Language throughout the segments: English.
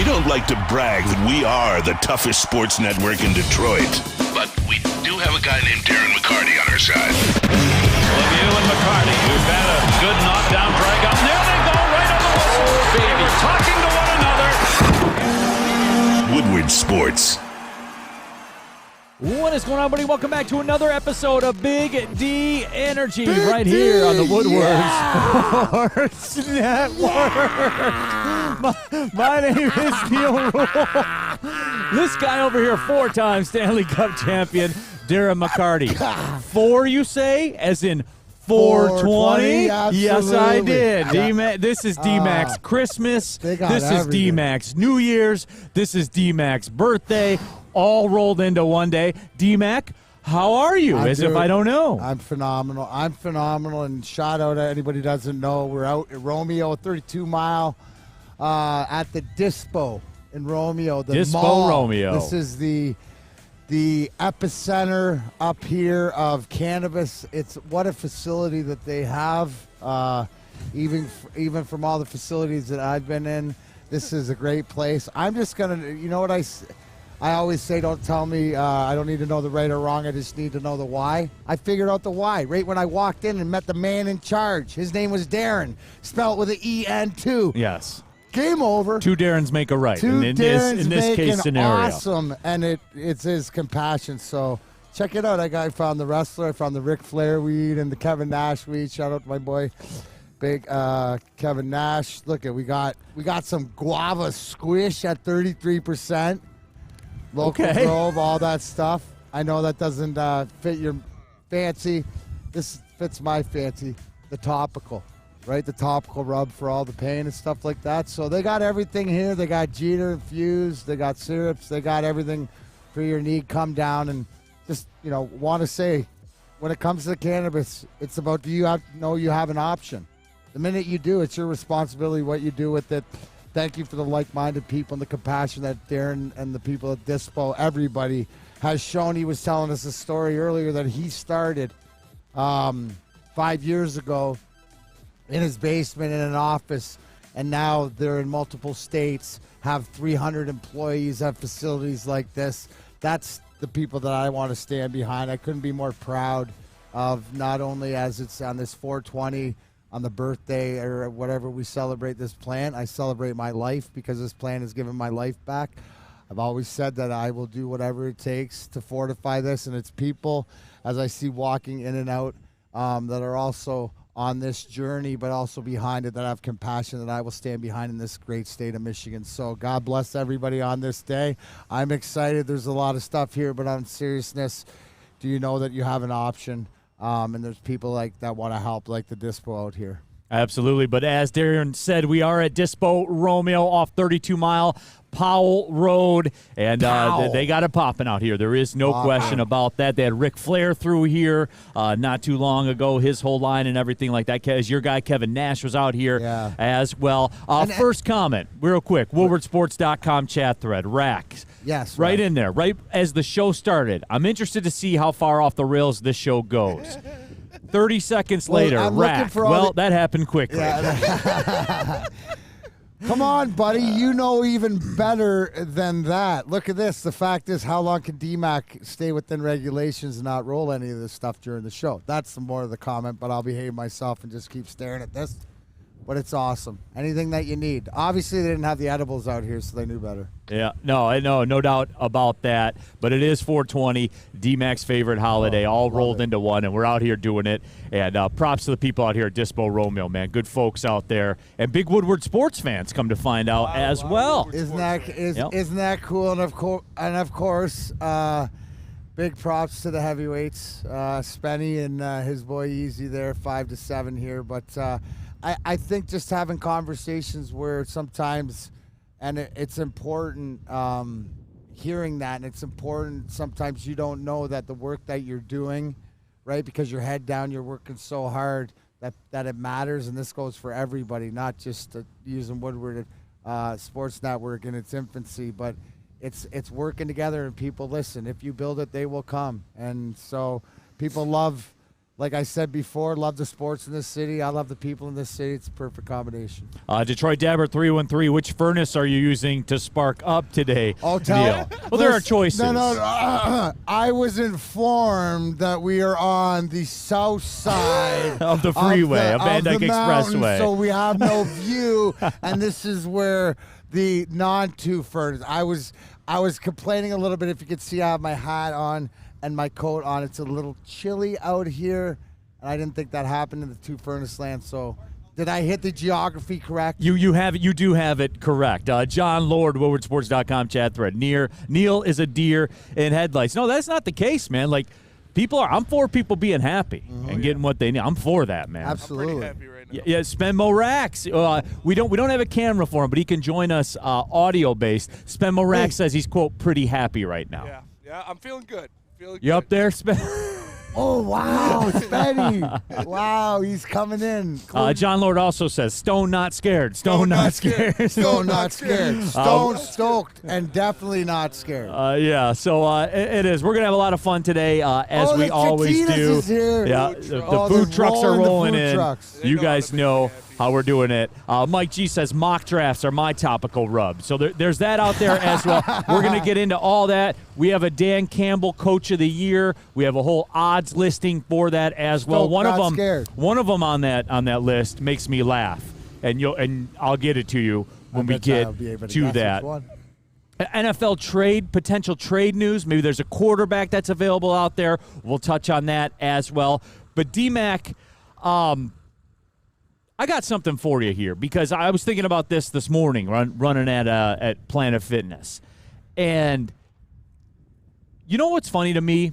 don't like to brag that we are the toughest sports network in Detroit, but we do have a guy named Darren McCarty on our side. Lemieux and McCarty, who've had a good knockdown drag up. There they go, right on the whistle. They were talking to one another. Woodward Sports. What is going on, buddy? Welcome back to another episode of Big D Energy here on the Woodward Sports Network. My name is Neal Ruhl. This guy over here, 4-time Stanley Cup champion, Darren McCarty. 4, you say? As in 420? Yes, I did. Yeah. This is D-Mac's Christmas. This is D-Mac's New Year's. This is D-Mac's birthday. All rolled into one day. D-Mac, how are you? If I don't know. I'm phenomenal. And shout out to anybody who doesn't know. We're out at Romeo, 32 Mile, at the Dispo in Romeo. The Dispo mall. Romeo. This is the epicenter up here of cannabis. What a facility that they have. Even from all the facilities that I've been in, this is a great place. I'm just going to, you know what I always say, don't tell me I don't need to know the right or wrong. I just need to know the why. I figured out the why right when I walked in and met the man in charge. His name was Darren, spelled with an E-N too. Yes. Game over. 2 Darrens make a right. In this case scenario. Awesome, and it's his compassion. So check it out. I found the wrestler. I found the Ric Flair weed and the Kevin Nash weed. Shout out to my boy, big Kevin Nash. Look we got some guava squish at 33%. Local Grove, all that stuff. I know that doesn't fit your fancy. This fits my fancy. The topical, right? The topical rub for all the pain and stuff like that. So they got everything here. They got Jeter infused. They got syrups. They got everything for your need. Come down and just, want to say, when it comes to cannabis, it's about do you have an option. The minute you do, it's your responsibility what you do with it. Thank you for the like-minded people and the compassion that Darren and the people at Dispo, everybody has shown. He was telling us a story earlier that he started 5 years ago in his basement in an office, and now they're in multiple states, have 300 employees, have facilities like this. That's the people that I want to stand behind. I couldn't be more proud of, not only as it's on this 420, on the birthday or whatever we celebrate this plant. I celebrate my life because this plant has given my life back. I've always said that I will do whatever it takes to fortify this, and it's people, as I see walking in and out, that are also on this journey, but also behind it, that have compassion that I will stand behind in this great state of Michigan. So God bless everybody on this day. I'm excited. There's a lot of stuff here, but on seriousness, do you know that you have an option? And there's people like that want to help, like the Dispo out here. Absolutely. But as Darren said, we are at Dispo Romeo off 32 Mile Powell Road, and they got it popping out here. There is no question about that. They had Ric Flair through here not too long ago, his whole line and everything like that. As your guy Kevin Nash was out here as well. First comment, real quick, WoodwardSports.com chat thread, Racks. Yes. Right in there, right as the show started. I'm interested to see how far off the rails this show goes. 30 seconds later, Rack. That happened quickly. Yeah. Come on, buddy. You know even better than that. Look at this. The fact is, how long can D-Mac stay within regulations and not roll any of this stuff during the show? That's the more of the comment, but I'll behave myself and just keep staring at this. But it's awesome. Anything that you need. Obviously, they didn't have the edibles out here, so they knew better. Yeah, no, I know, no doubt about that. But it is 420, D-Mac's favorite holiday, all rolled into one, and we're out here doing it. And props to the people out here at Dispo Romeo, man. Good folks out there. And big Woodward sports fans, come to find out as well. Isn't that cool? And of course, big props to the heavyweights, Spenny and his boy Easy there, 5-7 here. But I think just having conversations where sometimes, and it's important hearing that, and it's important sometimes you don't know that the work that you're doing, right, because your head down, you're working so hard that it matters, and this goes for everybody, not just using Woodward Sports Network in its infancy, but it's working together, and people listen. If you build it, they will come. And so people love like I said before, love the sports in this city. I love the people in this city. It's a perfect combination. Detroit Dabber 313. Which furnace are you using to spark up today, Oh, Neal? Well, there are choices. No. I was informed that we are on the south side of the freeway, of Van Dyke mountain, Expressway. so we have no view, and this is where the non-two furnace. I was complaining a little bit. If you could see, I have my hat on and my coat on. It's a little chilly out here, and I didn't think that happened in the two furnace land. So, did I hit the geography correct? You do have it correct. John Lord, WoodwardSports.com chat thread. Neal is a deer in headlights. No, that's not the case, man. Like, I'm for people being happy and getting what they need. I'm for that, man. Absolutely. I'm pretty happy right now. Yeah, Spenmo Rax. We don't have a camera for him, but he can join us audio based. Spenmo Rax says he's quote pretty happy right now. Yeah, I'm feeling good. You up there, Spen? Oh, wow, Spenny. Wow, he's coming in. Cool. John Lord also says, Stone not scared. Stone not scared. Stone not scared. Stone stoked and definitely not scared. Yeah, so it is. We're going to have a lot of fun today, as we always do. Is here. Yeah, the food trucks are rolling in. Trucks. You guys know how we're doing it. Mike G says mock drafts are my topical rub. So there's that out there as well. We're going to get into all that. We have a Dan Campbell Coach of the Year. We have a whole odds listing for that as well. One of them on that list makes me laugh, and I'll get it to you when we get to that. NFL potential trade news. Maybe there's a quarterback that's available out there. We'll touch on that as well. But D-Mac, I got something for you here because I was thinking about this morning running at Planet Fitness. And you know what's funny to me?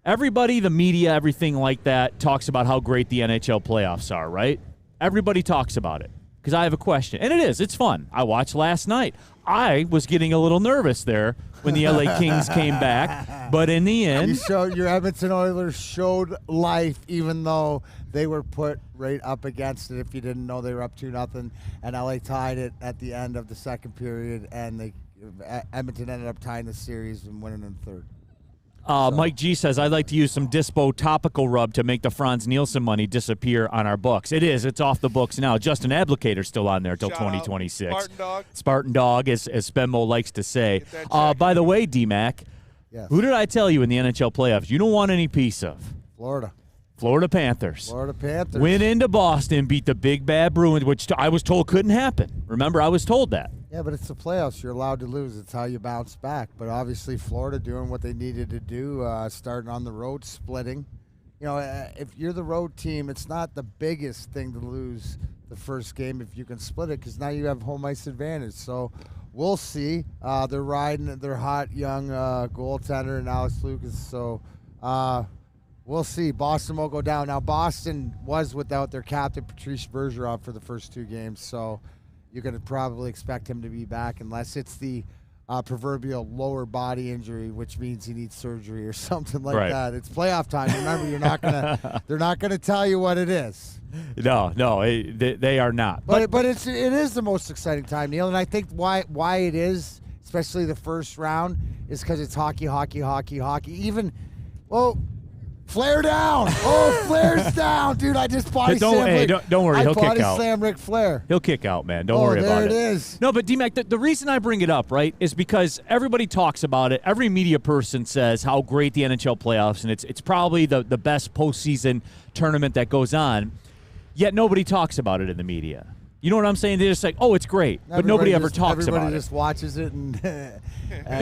Everybody, the media, everything like that, talks about how great the NHL playoffs are, right? Everybody talks about it because I have a question. And it's fun. I watched last night. I was getting a little nervous there when the LA Kings came back. But in the end, your Edmonton Oilers showed life, even though they were put right up against it. If you didn't know, they were up 2-0, and LA tied it at the end of the second period, and Edmonton ended up tying the series and winning in third. Mike G says, I'd like to use some Dispo topical rub to make the Franz Nielsen money disappear on our books. It's off the books now. Justin Abdicator's still on there till 2026. Spartan Dog, as Spenmo likes to say. By the way, D-Mac, yes. Who did I tell you in the NHL playoffs you don't want any piece of? Florida Panthers. Went into Boston, beat the big bad Bruins, which I was told couldn't happen. Remember, I was told that. Yeah, but it's the playoffs. You're allowed to lose. It's how you bounce back. But obviously, Florida doing what they needed to do, starting on the road, splitting. You know, if you're the road team, it's not the biggest thing to lose the first game if you can split it, because now you have home ice advantage. So we'll see. They're riding their hot young goaltender and Alex Lucas. So we'll see. Boston will go down. Now, Boston was without their captain, Patrice Bergeron, for the first two games. So you're going to probably expect him to be back unless it's the proverbial lower body injury, which means he needs surgery or something like that. It's playoff time. Remember, they're not gonna tell you what it is. No, they are not. But it is the most exciting time, Neal, and I think why it is, especially the first round, is because it's hockey. Even, flare down! Oh, flare's down, dude! I just body slammed. Don't worry, he'll kick out. I body slam Ric Flair. He'll kick out, man. Don't worry about it. There it is. No, but D-Mac, the reason I bring it up, right, is because everybody talks about it. Every media person says how great the NHL playoffs, and it's probably the best postseason tournament that goes on. Yet nobody talks about it in the media. You know what I'm saying? They're just like, oh, it's great, but nobody ever talks about it. Everybody just watches it, and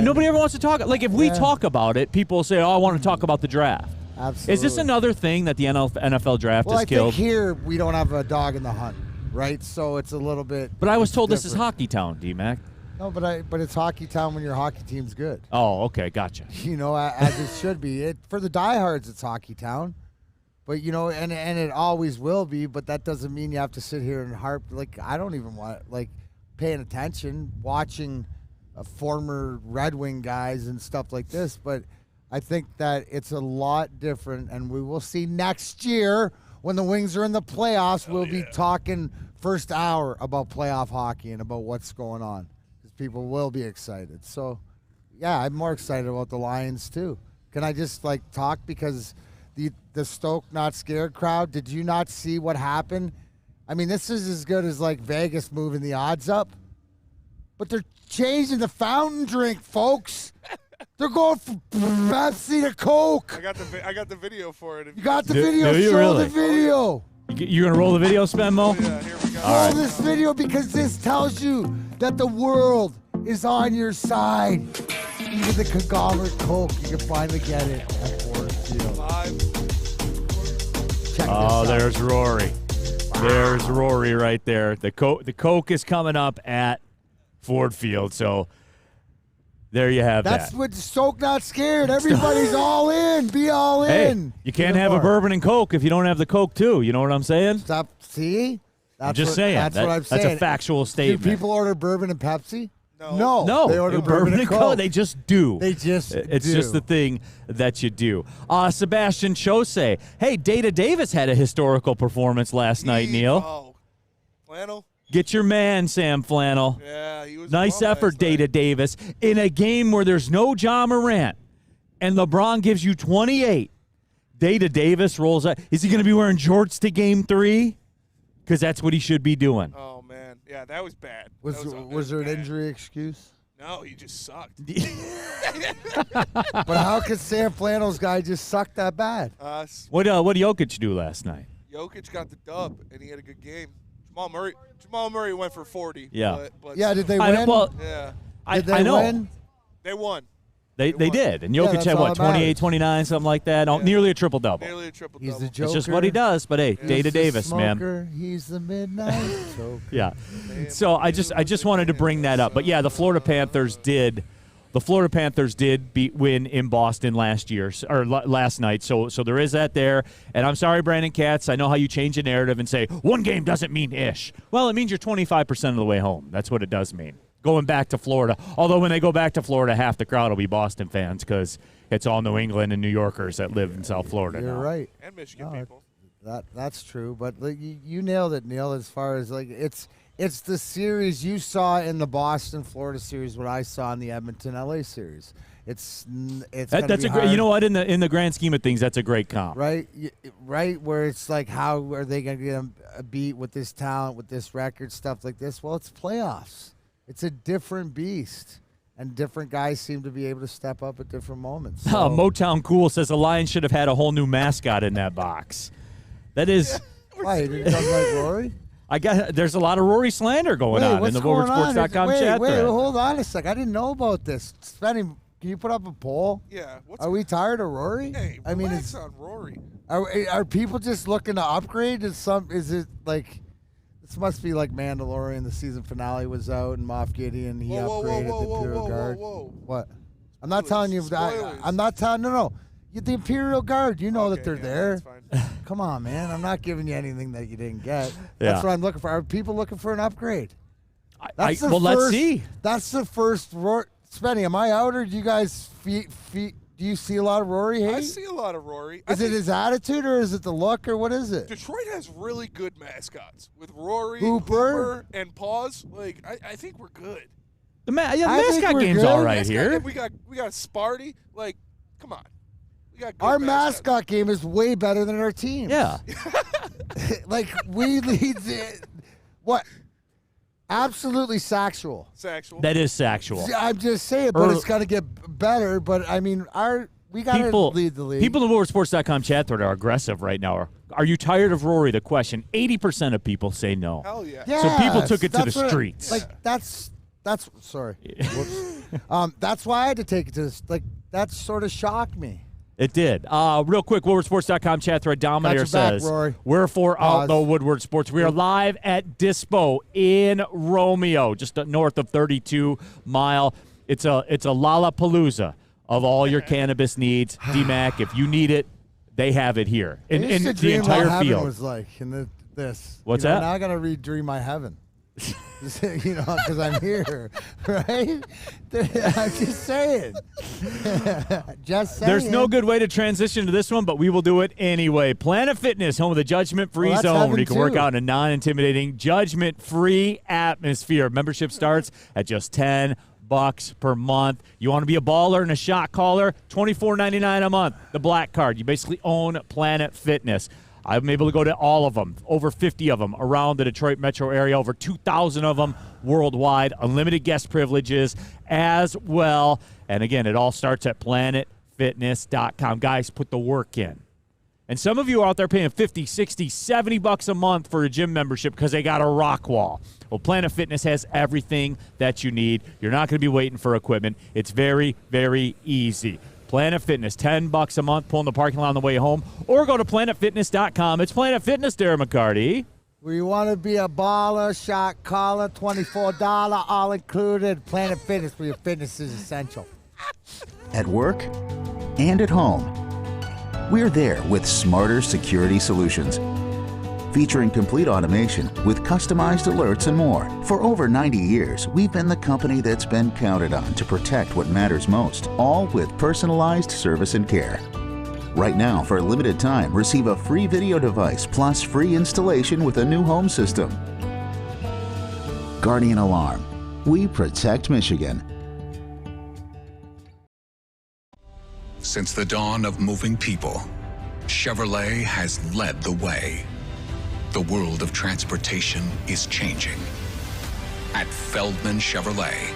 nobody ever wants to talk. Like, if we talk about it, people say, oh, I want to talk about the draft. Absolutely. Is this another thing that the NFL draft has killed? I think here we don't have a dog in the hunt, right? So it's a little bit. But I was told different. This is hockey town, D-Mac. No, but it's hockey town when your hockey team's good. Oh, okay, gotcha. You know, as it should be. For the diehards, it's hockey town. But, you know, and it always will be, but that doesn't mean you have to sit here and harp. Like, I don't even want, paying attention, watching former Red Wing guys and stuff like this. But I think that it's a lot different, and we will see next year when the Wings are in the playoffs. We'll be talking first hour about playoff hockey and about what's going on, because people will be excited. So, yeah, I'm more excited about the Lions, too. Can I just, talk? Because the Stoke Not Scared crowd, did you not see what happened? I mean, this is as good as like Vegas moving the odds up. But they're changing the fountain drink, folks. They're going from Pepsi to Coke. I got the video for it. You got the video? Do you Show really? the video. You going to roll the video, Spenmo? Yeah, here we go. Roll this video because this tells you that the world is on your side. Even the conglomerate Coke, you can finally get it at Ford Field. Live. Check this Oh, out. there's Rory. There's Rory right there. The Coke is coming up at Ford Field, so there you have That's that. what Stoke Not Scared. Everybody's all in. Be all Hey, in. you can't Even have a more. bourbon and Coke if you don't have the Coke too. You know what I'm saying? Stop. See? I'm just saying. That's what I'm saying. That's a factual statement. Do people order bourbon and Pepsi? No. No, They order bourbon and Coke. They just do. They just It's do. just the thing that you do. Sebastian Chose. Hey, Data Davis had a historical performance last night, Neal. Oh. Flannel? Get your man, Sam Flannel. Yeah, he was Nice bum effort, last night. Data Davis. In a game where there's no Ja Morant and LeBron gives you 28, Data Davis rolls out. Is he going to be wearing jorts to game 3? Because that's what he should be doing. Oh, man. Yeah, that was bad. Was there an injury excuse? No, he just sucked. But how could Sam Flannel's guy just suck that bad? What did Jokic do last night? Jokic got the dub, and he had a good game. Jamal Murray went for 40. Yeah. But Yeah, did they I know, win? well, Yeah, Did they I know. win? they won. They won. did. And Yeah, Jokic that's had, all what, that matters. 28, 29, something like that? Yeah. Nearly a triple-double. Nearly a triple He's double. the Joker. It's just what he does. But, hey, He's Data the Davis, man. smoker. He's the midnight Joker. Yeah. So I just wanted to bring that up. But, yeah, the Florida Panthers did win in Boston last night. So there is that there. And I'm sorry, Brandon Katz. I know how you change the narrative and say one game doesn't mean ish. Well, it means you're 25% of the way home. That's what it does mean. Going back to Florida. Although when they go back to Florida, half the crowd will be Boston fans because it's all New England and New Yorkers that live in South Florida You're now. right. And Michigan No, people. That's true. But like, you nailed it, Neal, as far as like it's the series you saw in the Boston-Florida series, what I saw in the Edmonton-LA series. It's That's a great. You know what? In the grand scheme of things, that's a great comp. right? Right, where it's like, how are they going to get a beat with this talent, with this record, stuff like this? Well, it's playoffs. It's a different beast, and different guys seem to be able to step up at different moments. So, Motown Cool says the Lions should have had a whole new mascot in that box. That is, why, you didn't come like Rory? there's a lot of Rory slander going on in what's the going on? WoodwardSports.com chat Wait, thread. hold on a sec. I didn't know about this. Spenny, can you put up a poll? Yeah. Are we tired of Rory? Hey, I mean, relax on Rory. are people just looking to upgrade? Is it like this must be like Mandalorian? The season finale was out, and Moff Gideon he upgraded the Imperial Guard. Whoa. What? I'm not telling you. Spoilers. I'm not telling. No. The Imperial Guard. You know that Okay, they're yeah, there. that's fine. Come on, man. I'm not giving you anything that you didn't get. Yeah. That's what I'm looking for. Are people looking for an upgrade? That's the well, let's first- see. That's the first. Spenny, am I out, or do you guys do you see a lot of Rory hate? I see a lot of Rory. Is it his attitude, or is it the look, or what is it? Detroit has really good mascots with Rory, Hooper. and Paws. Like I think we're good. The I think mascot we're game's good. all right Mascot here. game, we got Sparty. Like, come on. We got good Our mascots. mascot game is way better than our team. Yeah. Like, we lead what? Absolutely sexual. Sexual. That is sexual. I'm just saying, but Or- it's got to get better. But, I mean, we got to lead the league. People in the WoodwardSports.com chat thread are aggressive right now. Are you tired of Rory? The question. 80% of people say no. Hell yeah. So people Yes, took it to that's the what- streets. Like, that's sorry. Whoops. That's why I had to take it to this. Like, that sort of shocked me. It did. Real quick, WoodwardSports.com chat thread. Dominator Got your back, says, Rory. we're for Pause. Outlaw Woodward Sports. We are live at Dispo in Romeo, just north of 32 Mile. It's a Lollapalooza of all your cannabis needs. D-Mac, if you need it, they have it here. I In used to the dream what entire heaven field. was like in this. What's You know, that? Now I got to re-dream my heaven. You know, because I'm here, right? I'm just saying. Just saying. There's no good way to transition to this one, but we will do it anyway. Planet Fitness, home of the judgment-free Well, that's zone, where heaven you can work too. out in a non-intimidating, judgment-free atmosphere. Membership starts at just $10. $10 per month. You want to be a baller and a shot caller? $24.99 a month. The black card. You basically own Planet Fitness. I'm able to go to all of them, over 50 of them around the Detroit metro area, over 2,000 of them worldwide, unlimited guest privileges as well. And again, it all starts at planetfitness.com. Guys, put the work in. And some of you are out there paying $50, $60, $70 a month for a gym membership because they got a rock wall. Well, Planet Fitness has everything that you need. You're not going to be waiting for equipment. It's very, very easy. Planet Fitness, $10 a month, pull in the parking lot on the way home, or go to planetfitness.com. It's Planet Fitness, Darren McCarty. Where you want to be a baller, shot caller, $24, all included. Planet Fitness, where your fitness is essential. At work and at home, we're there with smarter security solutions. Featuring complete automation with customized alerts and more. For over 90 years, we've been the company that's been counted on to protect what matters most, all with personalized service and care. Right now, for a limited time, receive a free video device plus free installation with a new home system. Guardian Alarm. We protect Michigan. Since the dawn of moving people, Chevrolet has led the way. The world of transportation is changing. At Feldman Chevrolet,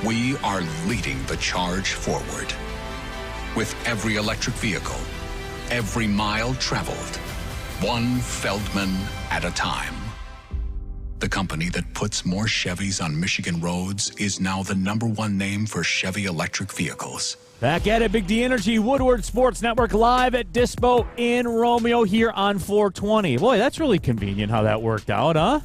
we are leading the charge forward. With every electric vehicle, every mile traveled, one Feldman at a time. The company that puts more Chevys on Michigan roads is now the #1 name for Chevy electric vehicles. Back at it, Big D Energy, Woodward Sports Network, live at Dispo in Romeo here on 420. Boy, that's really convenient how that worked out, huh?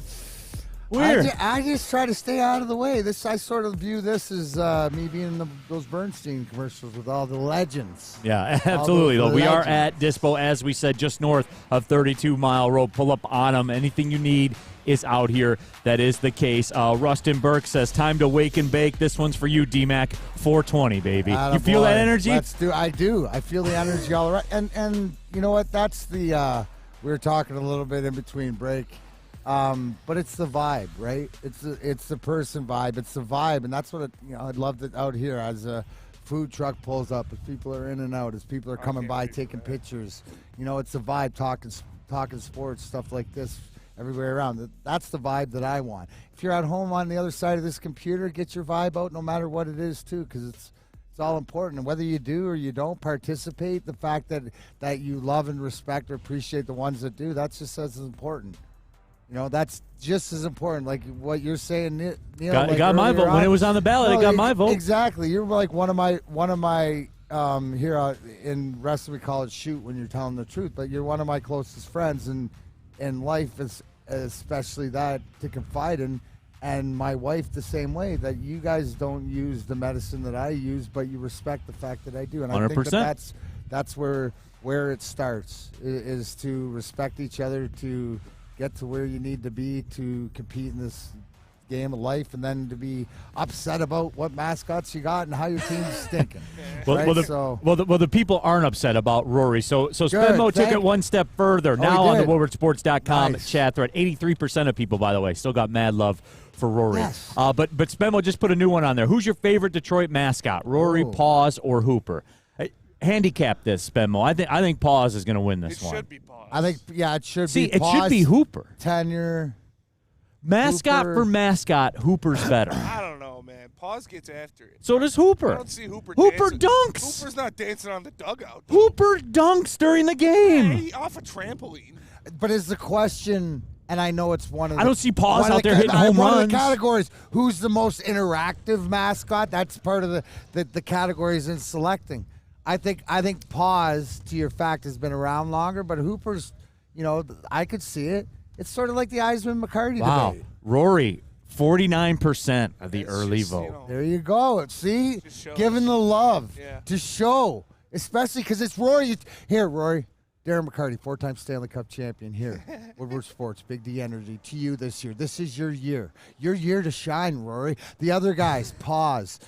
Weird. I just try to stay out of the way. I sort of view this as me being in those Bernstein commercials with all the legends. Yeah, absolutely. Though we are at Dispo, as we said, just north of 32 Mile Road. Pull up on them. Anything you need is out here. That is the case. Rustin Burke says, time to wake and bake. This one's for you, D-Mac. 420, baby. You feel that energy? I do. I feel the energy all around. And you know what? That's the we were talking a little bit in between break. But it's the vibe, right? It's the person vibe. It's the vibe, and that's what I'd love it out here as a food truck pulls up, as people are in and out, as people are coming by taking pictures. It's the vibe, talking sports, stuff like this everywhere around. That's the vibe that I want. If you're at home on the other side of this computer, get your vibe out, no matter what it is, too, because it's all important. And whether you do or you don't participate, the fact that you love and respect or appreciate the ones that do, that's just as important. That's just as important. Like what you're saying, Neal. Got my vote when it was on the ballot. It got my vote. Exactly. You're like one of my here in wrestling we call it shoot when you're telling the truth. But you're one of my closest friends, and in life is especially that to confide in. And my wife the same way. That you guys don't use the medicine that I use, but you respect the fact that I do. And 100%. I think that's where it starts is to respect each other, to get to where you need to be to compete in this game of life, and then to be upset about what mascots you got and how your team's stinking. The people aren't upset about Rory. So Spenmo took it one step further. Now on the WoodwardSports.com chat thread, 83% of people, by the way, still got mad love for Rory. Yes. But Spenmo just put a new one on there. Who's your favorite Detroit mascot? Rory, Paws, or Hooper? Handicap this, Spenmo. I think Paws is going to win this one. It should be Paws. I think, it should be See, it Paws, should be Hooper. Tenure. Mascot Hooper. for mascot, Hooper's better. I don't know, man. Paws gets after it. So does Hooper. I don't see Hooper dancing. Dunks. Hooper's not dancing on the dugout. Hooper dunks during the game. Hey, off a trampoline. But is the question, and I know it's one of the... I don't see Paws out there hitting home runs. One of the categories, who's the most interactive mascot? That's part of the categories in selecting. I think Paws, to your fact, has been around longer, but Hooper's, I could see it. It's sort of like the Eisman-McCarty debate. Rory, 49% of the early vote. There you go. See? Giving the love to show, especially because it's Rory. Here, Rory, Darren McCarty, 4-time Stanley Cup champion here. Woodward Sports, Big D Energy, to you this year. This is your year. Your year to shine, Rory. The other guys, pause,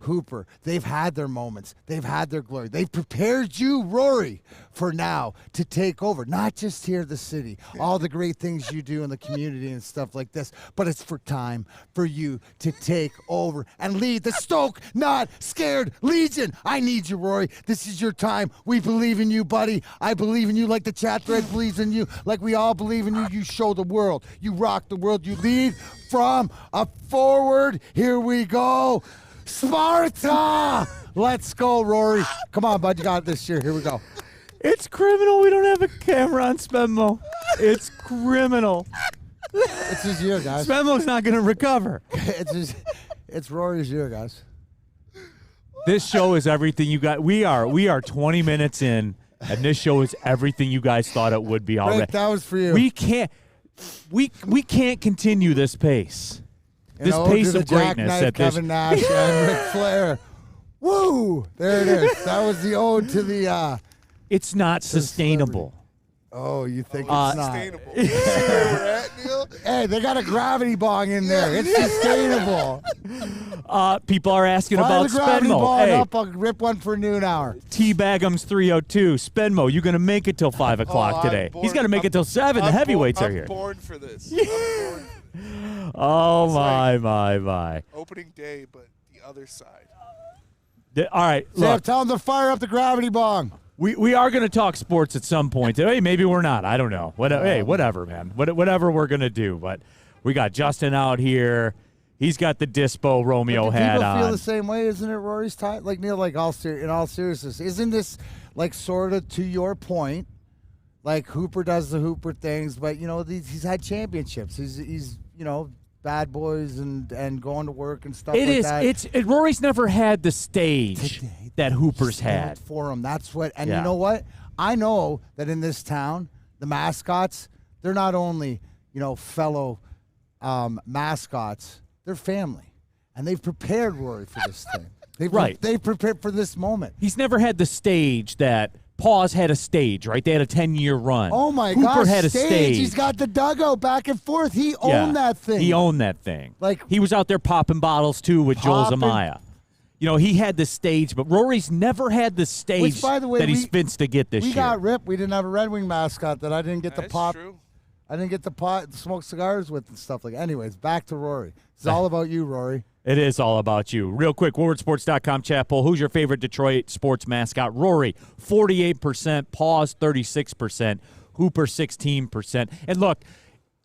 Hooper, they've had their moments. They've had their glory. They've prepared you, Rory, for now to take over. Not just here in the city, all the great things you do in the community and stuff like this, but it's for time for you to take over and lead the Stoke Not Scared Legion. I need you, Rory. This is your time. We believe in you, buddy. I believe in you like the chat thread believes in you, like we all believe in you. You show the world. You rock the world. You lead from a forward. Here we go. Sparta! Let's go, Rory. Come on, bud. You got it this year. Here we go. It's criminal. We don't have a camera on Spenmo. It's criminal. It's his year, guys. Spenmo's not going to recover. It's Rory's year, guys. This show is everything you got. We are 20 minutes in, and this show is everything you guys thought it would be already. Rick, that was for you. We can't continue this pace. This pace of greatness at this. Kevin Nash and Ric Flair. Woo! There it is. That was the ode to the. It's not sustainable. Oh, you think it's not? Sustainable. You see where we're at, Neal? Hey, they got a gravity bong in there. It's sustainable. People are asking Fire about the gravity Spenmo. bong Hey, up. I'll rip one for noon hour. T-Bagums 302. Spenmo, you going to make it till 5 o'clock I'm today. born- He's going to make it till 7. The heavyweights are here. I'm born for this. Oh, It's my. Opening day, but the other side. All right, Sam, look. tell them to fire up the gravity bong. We are going to talk sports at some point. Hey, maybe we're not. I don't know. Hey, whatever, man. Whatever we're going to do. But we got Justin out here. He's got the Dispo Romeo hat People on. feel the same way, isn't it, Rory's time? Like, Neal, like in all seriousness, isn't this like sort of to your point? Like Hooper does the Hooper things, but he's had championships. He's bad boys and going to work and stuff It like is. that. Rory's never had the stage that Hooper's had. For him. That's what. And Yeah. you know what? I know that in this town, the mascots, they're not only fellow mascots, they're family, and they've prepared Rory for this thing. They've prepared for this moment. He's never had the stage that Paws had a stage, right? They had a 10-year run. Oh, my Hooper gosh, had a stage. He's got the dugout back and forth. He owned that thing. He owned that thing. Like, he was out there popping bottles, too, with Joel Popping. Zamaya. He had the stage, but Rory's never had the stage Which, by the way, that he's fenced to get this we year. got ripped. We didn't have a Red Wing mascot that I didn't get That's the pop. true. I didn't get the pot, smoke cigars with and stuff like that. Anyways, back to Rory. It's all about you, Rory. It is all about you. Real quick, WoodwardSports.com chat poll. Who's your favorite Detroit sports mascot? Rory, 48%. Paws, 36%. Hooper, 16%. And look,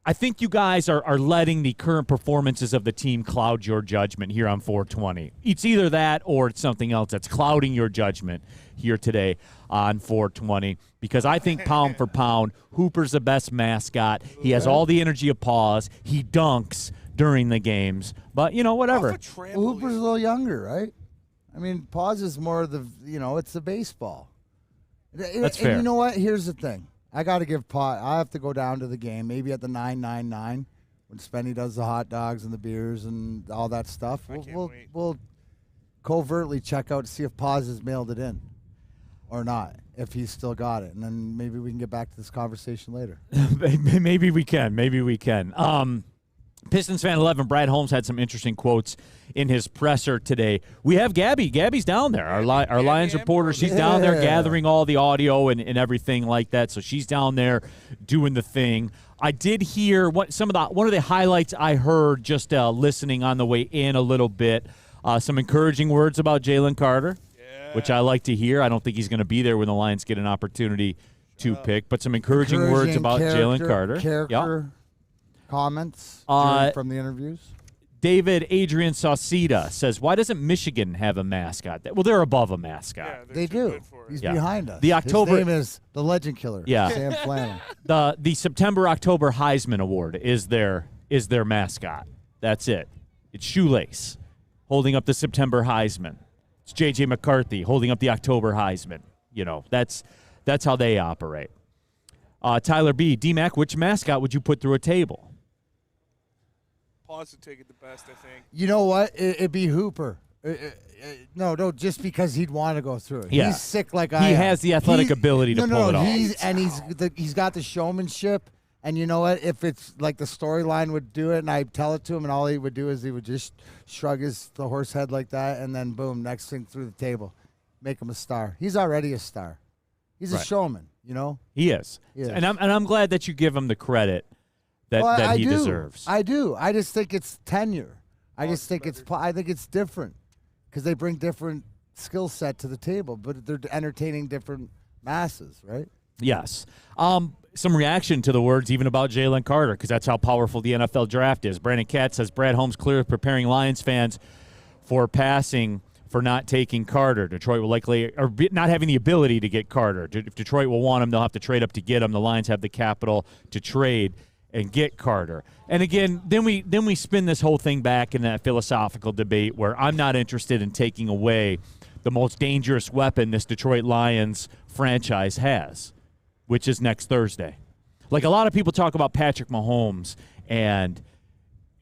I think you guys are letting the current performances of the team cloud your judgment here on 420. It's either that or it's something else that's clouding your judgment here today on 420, because I think pound for pound, Hooper's the best mascot. He has all the energy of Paws. He dunks during the games. But, whatever. Well, Hooper's a little younger, right? I mean, Paws is more of the, it's the baseball. That's and fair. You know what? Here's the thing. I got to give I have to go down to the game, maybe at the 999 when Spenny does the hot dogs and the beers and all that stuff. We'll covertly check out to see if Paws has mailed it in or not, if he's still got it. And then maybe we can get back to this conversation later. Maybe we can. Pistons fan 11, Brad Holmes had some interesting quotes in his presser today. We have Gabby. Gabby's down there, our Lions reporter. She's down there gathering all the audio and everything like that. So she's down there doing the thing. I did hear one of the highlights I heard just listening on the way in a little bit. Some encouraging words about Jalen Carter, which I like to hear. I don't think he's going to be there when the Lions get an opportunity to pick, but some encouraging words about Jalen Carter. Character comments from the interviews. David Adrian Sauceda says, why doesn't Michigan have a mascot? Well, they're above a mascot. Yeah, they're They too do. good for it. He's Yeah. behind us. The October- His name is the Legend Killer. Yeah. Sam Flannel. The September-October Heisman Award is their mascot. That's it. It's Shoelace holding up the September Heisman. It's J.J. McCarthy holding up the October Heisman. That's how they operate. Tyler B. D-Mac, which mascot would you put through a table? Paws to take it the best, I think. You know what? It'd be Hooper. No, just because he'd want to go through it. Yeah. He's sick like I am. He has the athletic ability to pull it off. He's got the showmanship. And you know what? If it's like the storyline would do it and I tell it to him and all he would do is he would just shrug the horse head like that and then boom, next thing through the table. Make him a star. He's already a star. He's a showman, you know? He is. And I'm glad that you give him the credit that he deserves. I do. I just think it's tenure. I think it's different because they bring different skill set to the table, but they're entertaining different masses, right? Yes. Some reaction to the words even about Jalen Carter, because that's how powerful the NFL draft is. Brandon Katz says Brad Holmes clearly preparing Lions fans for passing for not taking Carter. Detroit will likely, or not having the ability to get Carter. If Detroit will want him, they'll have to trade up to get him. The Lions have the capital to trade and get Carter. And again, then we spin this whole thing back in that philosophical debate where I'm not interested in taking away the most dangerous weapon this Detroit Lions franchise has, which is next Thursday. Like a lot of people talk about Patrick Mahomes and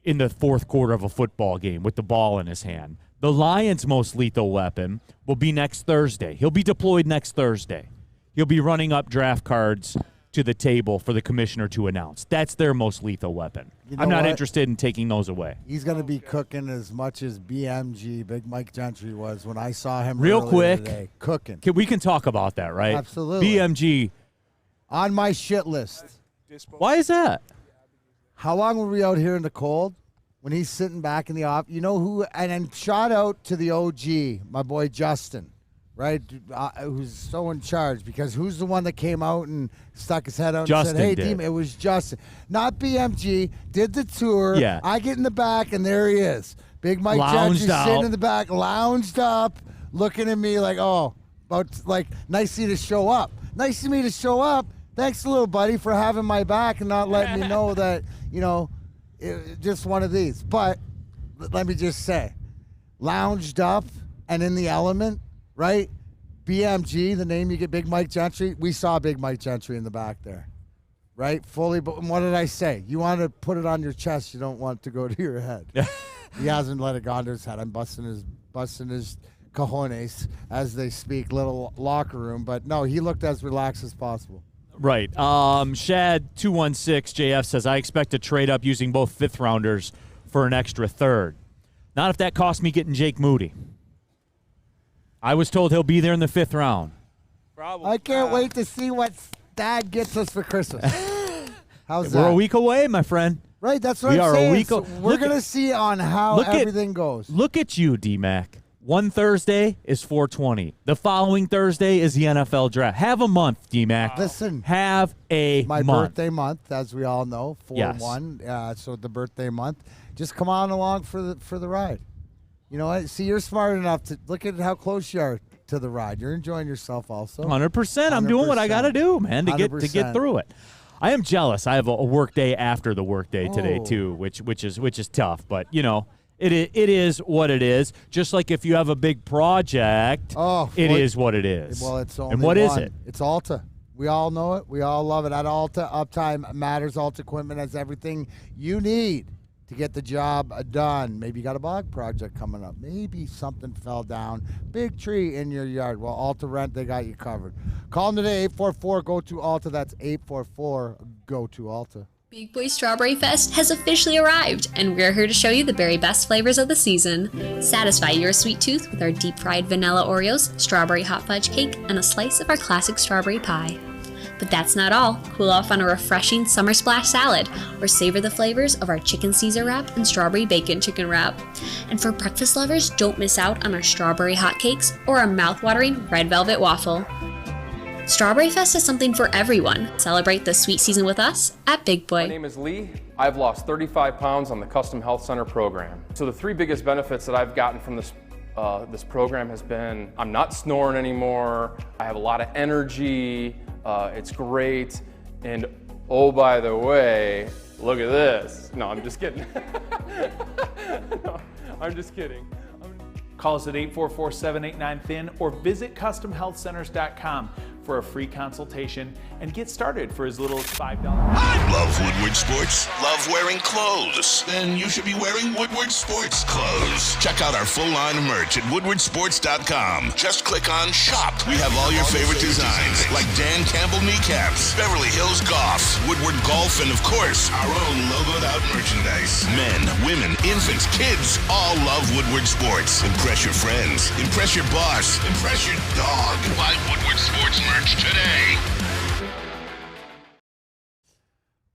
in the fourth quarter of a football game with the ball in his hand. The Lions' most lethal weapon will be next Thursday. He'll be deployed next Thursday. He'll be running up draft cards to the table for the commissioner to announce. That's their most lethal weapon. You know I'm not interested in taking those away. He's going to be cooking as much as BMG, Big Mike Gentry, was when I saw him real quick today. Cooking. We can talk about that, right? Absolutely. BMG. On my shit list. Why is that? How long were we out here in the cold? When he's sitting back in the off, you know who? And then shout out to the OG, my boy Justin, right? Who's so in charge because who's the one that came out and stuck his head out Justin and said, "Hey, did. Demon," it was Justin, not BMG. Did the tour? Yeah. I get in the back and there he is, Big Mike Gentry sitting in the back, lounged up, looking at me like, "Oh, nice of you to show up. Nice of me to show up. Thanks, little buddy, for having my back and not letting me know that just one of these." But let me just say, lounged up and in the element, right? BMG, the name you get, Big Mike Gentry. We saw Big Mike Gentry in the back there, right? Fully. But what did I say? You want to put it on your chest. You don't want to go to your head. He hasn't let it go to his head. I'm busting his cojones, as they speak, little locker room. But no, he looked as relaxed as possible. Right. Shad216 JF says, I expect to trade up using both fifth-rounders for an extra third. Not if that costs me getting Jake Moody. I was told he'll be there in the fifth round. Probably. I can't wait to see what Dad gets us for Christmas. How's that? We're a week away, my friend. Right, that's what we I'm are saying. A week so we're going to see on how everything goes. Look at you, D-Mac. One Thursday is 420. The following Thursday is the NFL draft. Have a month, D-Mac. Listen. Have a my month. Birthday month, as we all know, 4/1. So the birthday month. Just come on along for the ride. You know what? See, you're smart enough to look at how close you are to the ride. You're enjoying yourself also. 100%. I'm doing what I got to do, man, to get through it. I am jealous. I have a work day after the work day today too, which is tough, but It is what it is. Just like if you have a big project, it is what it is. Well, it's only and what one. is it? It's Alta. We all know it. We all love it. At Alta, uptime matters. Alta equipment has everything you need to get the job done. Maybe you got a bog project coming up. Maybe something fell down. Big tree in your yard. Well, Alta Rent, they got you covered. Call them today, 844-GO-TO-ALTA. That's 844-GO-TO-ALTA. Big Boy Strawberry Fest has officially arrived, and we're here to show you the very best flavors of the season. Satisfy your sweet tooth with our deep-fried vanilla Oreos, strawberry hot fudge cake, and a slice of our classic strawberry pie. But that's not all. Cool off on a refreshing summer splash salad, or savor the flavors of our chicken Caesar wrap and strawberry bacon chicken wrap. And for breakfast lovers, don't miss out on our strawberry hotcakes or our mouth-watering red velvet waffle. Strawberry Fest is something for everyone. Celebrate the sweet season with us at Big Boy. My name is Lee. I've lost 35 pounds on the Custom Health Center program. So the three biggest benefits that I've gotten from this program has been I'm not snoring anymore, I have a lot of energy, it's great, and oh, by the way, look at this. No, I'm just kidding. No, I'm just kidding. Call us at 844-789-THIN or visit CustomHealthCenters.com for for a free consultation and get started for as little as $5. I love Woodward Sports. Love wearing clothes. Then you should be wearing Woodward Sports clothes. Check out our full line of merch at woodwardsports.com. Just click on shop. We have all your favorite designs, like Dan Campbell kneecaps, Beverly Hills Golf, Woodward Golf, and of course, our own logoed out merchandise. Men, women, infants, kids all love Woodward Sports. Impress your friends. Impress your boss. Impress your dog. Buy Woodward Sports merch today.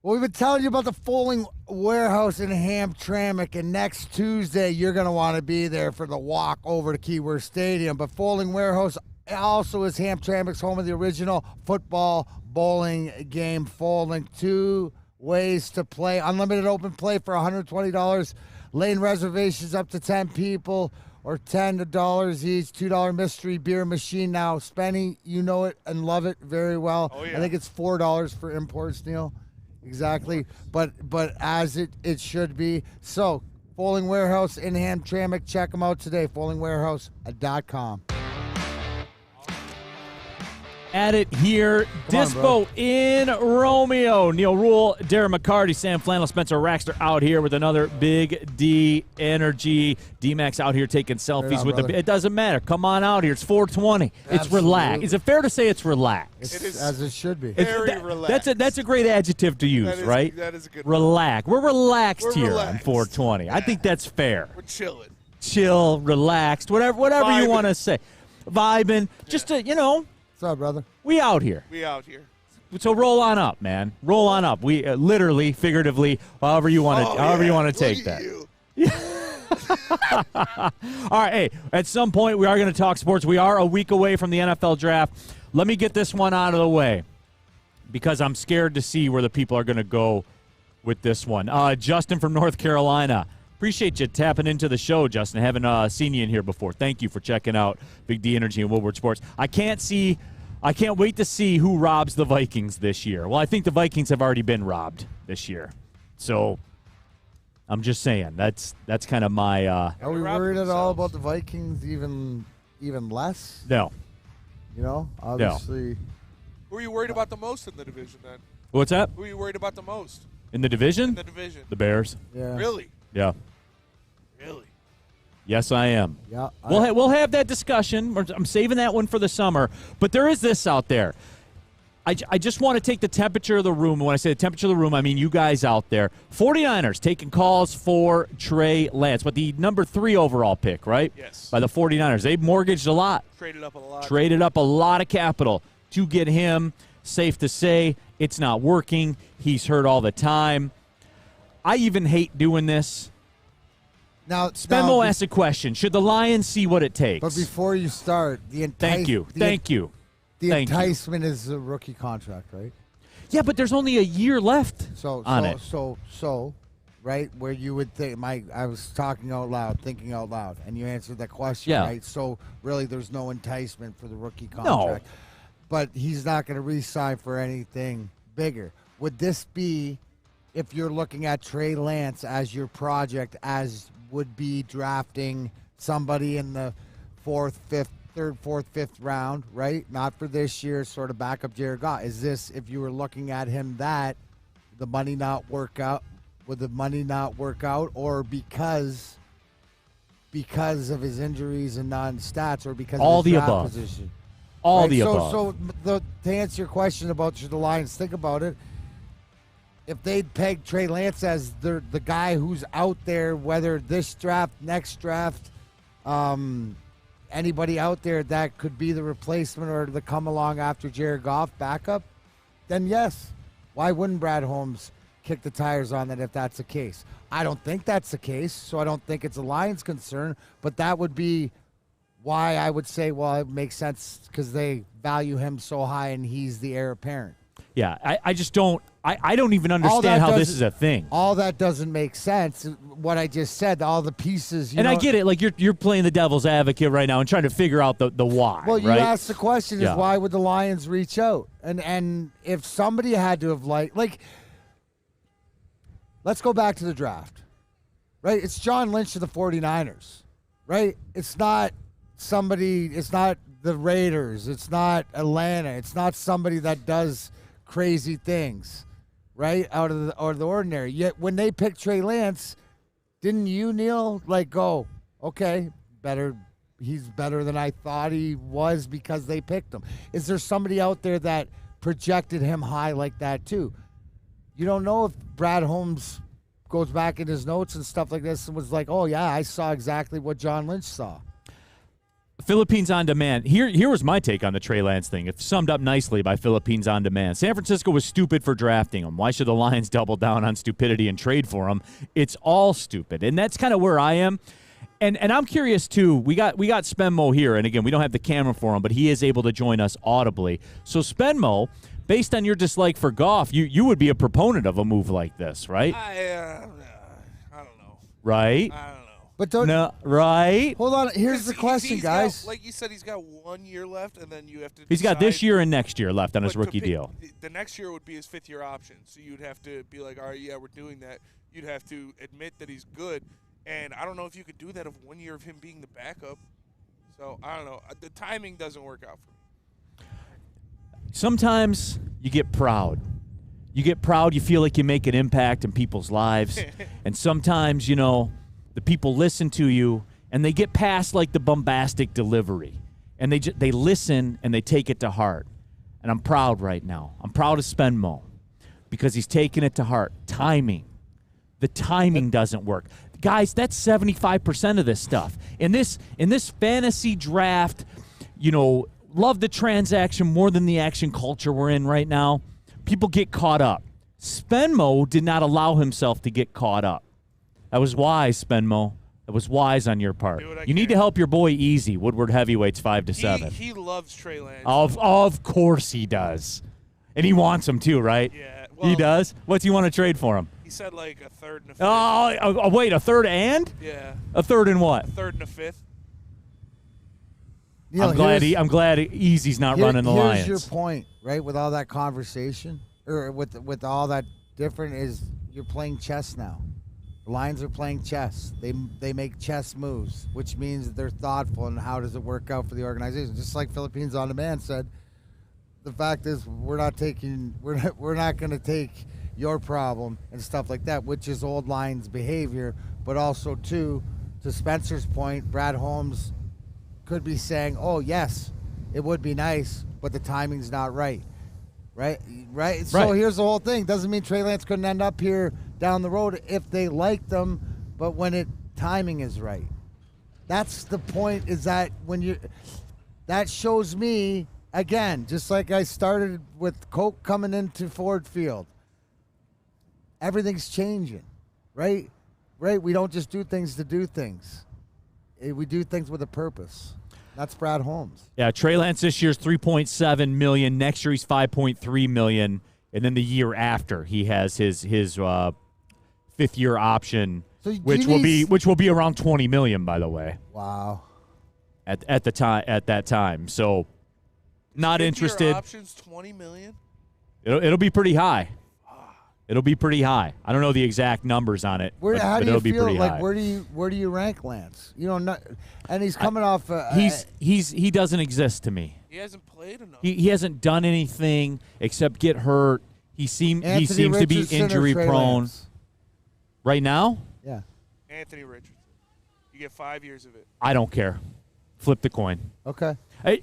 Well, we've been telling you about the Foaling Warehouse in Hamtramck, and next Tuesday you're going to want to be there for the walk over to Keyworth Stadium. But Foaling Warehouse also is Hamtramck's home of the original football bowling game. Foaling, 2 ways to play. Unlimited open play for $120. Lane reservations up to 10 people or $10 each. $2 mystery beer machine. Now, Spenny, you know it and love it very well. Oh, yeah. I think it's $4 for imports, Neal. Exactly, but as it should be. So, Foaling Warehouse in Hamtramck, check them out today, foalingwarehouse.com. At it here, Dispo in Romeo. Neal Ruhl, Darren McCarty, Sam Flannel, Spencer Raxter out here with another Big D energy. D-Max out here taking selfies with the. It doesn't matter. Come on out here. It's 420. Absolutely. It's relaxed. Is it fair to say it's relaxed? It is, as it should be. Very relaxed. That's a great adjective to use, right? That is a good Relax. We're relaxed We're here relaxed. on 420. Yeah. I think that's fair. We're chilling. Chill, relaxed, whatever Vibing. you want to say. Vibing. Just to, What's up, brother? we out here. We out here. So roll on up, man. Roll on up. We literally, figuratively, however you want to take that. All right, hey, at some point we are going to talk sports. We are a week away from the NFL draft. Let me get this one out of the way because I'm scared to see where the people are going to go with this one. Justin from North Carolina. Appreciate you tapping into the show, Justin. Haven't seen you in here before. Thank you for checking out Big D Energy and Woodward Sports. I can't wait to see who robs the Vikings this year. Well, I think the Vikings have already been robbed this year. So I'm just saying that's kind of my. Are we worried at all about the Vikings? Even less? No. Obviously. Who are you worried about the most in the division, then? What's that? Who are you worried about the most In the division? in the division? The Bears. Yeah. Really? Yeah. Really? Yes, I am. Yeah. We'll have that discussion. I'm saving that one for the summer. But there is this out there. I just want to take the temperature of the room. When I say the temperature of the room, I mean you guys out there. 49ers taking calls for Trey Lance, but the number 3 overall pick, right? Yes. By the 49ers. They mortgaged a lot. Traded up a lot. Traded up a lot of capital to get him. Safe to say, it's not working. He's hurt all the time. I even hate doing this. Now, Spenmo asked a question. Should the Lions see what it takes? But before you start, Thank you. The enticement is a rookie contract, right? Yeah, but there's only a year left on it. So, right, where you would think, I was talking out loud, thinking out loud, and you answered that question, right? So, really, there's no enticement for the rookie contract. No. But he's not going to re-sign for anything bigger. Would this be, if you're looking at Trey Lance as your project, as would be drafting somebody in the third, fourth, fifth round, right? Not for this year, sort of backup Jared Goff. Is this, if you were looking at him, that the money not work out? Would the money not work out, or because of his injuries and non-stats, or because all of his the draft above position? All right? the above. So to answer your question about should the Lions think about it, if they'd peg Trey Lance as the guy who's out there, whether this draft, next draft, anybody out there that could be the replacement or the come along after Jared Goff backup, then yes. Why wouldn't Brad Holmes kick the tires on that if that's the case? I don't think that's the case, so I don't think it's a Lions concern, but that would be why I would say, well, it makes sense because they value him so high and he's the heir apparent. Yeah, I just don't. I don't even understand how this is a thing. All that doesn't make sense. What I just said, all the pieces. I get it. Like you're playing the devil's advocate right now and trying to figure out the why. Well, you right? asked the question is why would the Lions reach out? And if somebody had to have like, let's go back to the draft, right? It's John Lynch to the 49ers, right? It's not somebody. It's not the Raiders. It's not Atlanta. It's not somebody that does crazy things, right, out of the ordinary. Yet when they picked Trey Lance, didn't you, Neal, like go, okay, better. He's better than I thought he was because they picked him. Is there somebody out there that projected him high like that too? You don't know if Brad Holmes goes back in his notes and stuff like this and was like, oh, yeah, I saw exactly what John Lynch saw. Philippines On Demand. Here was my take on the Trey Lance thing. It's summed up nicely by Philippines On Demand. San Francisco was stupid for drafting him. Why should the Lions double down on stupidity and trade for him? It's all stupid. And that's kind of where I am. And I'm curious, too. We got Spenmo here. And, again, we don't have the camera for him, but he is able to join us audibly. So, Spenmo, based on your dislike for Goff, you would be a proponent of a move like this, right? I don't know. Right? I don't know. But don't right? Hold on. Here's the question, guys. Like you said, he's got 1 year left, and then you have to He's got this decide- year and next year left on his but rookie deal. The next year would be his fifth-year option, so you'd have to be like, all right, yeah, we're doing that. You'd have to admit that he's good, and I don't know if you could do that of 1 year of him being the backup. So, I don't know. The timing doesn't work out for me. Sometimes you get proud. You get proud, you feel like you make an impact in people's lives. And sometimes, the people listen to you and they get past like the bombastic delivery. And they listen and they take it to heart. And I'm proud right now. I'm proud of Spenmo because he's taking it to heart. Timing. The timing doesn't work. Guys, that's 75% of this stuff. In this fantasy draft, love the transaction more than the action culture we're in right now. People get caught up. Spenmo did not allow himself to get caught up. That was wise, Spenmo. That was wise on your part. You need to help your boy easy. Woodward Heavyweights 5-7. He loves Trey Lance. Of course he does. And he wants him too, right? Yeah. He does? What's he want to trade for him? He said like a third and a fifth. Oh, wait, a third and? Yeah. A third and what? A third and a fifth. Neal, I'm glad Easy's not running the Lions. Here's your point, right? With all that conversation, or with all that different, is you're playing chess now. The Lions are playing chess. They make chess moves, which means that they're thoughtful and how does it work out for the organization. Just like Philippines On Demand said, the fact is we're not going to take your problem and stuff like that, which is old Lions behavior, but also to Spencer's point, Brad Holmes could be saying, oh, yes, it would be nice, but the timing's not right. Right? So here's the whole thing. Doesn't mean Trey Lance couldn't end up here down the road if they liked them, but when timing is right. That's the point, is that that shows me, again, just like I started with Coke coming into Ford Field, everything's changing, right? Right? We don't just do things to do things. We do things with a purpose. That's Brad Holmes. Yeah, Trey Lance this year's $3.7 million. Next year he's $5.3 million, and then the year after he has his fifth-year option, which will be around $20 million, by the way. Wow. At that time, so not interested. Options $20 million. It'll be pretty high. It'll be pretty high. I don't know the exact numbers on it. How do you feel? Like high. where do you rank Lance? And he's coming off. He doesn't exist to me. He hasn't played enough. He hasn't done anything except get hurt. He seems to be injury prone. Lance. Right now? Yeah. Anthony Richardson. You get 5 years of it. I don't care. Flip the coin. Okay.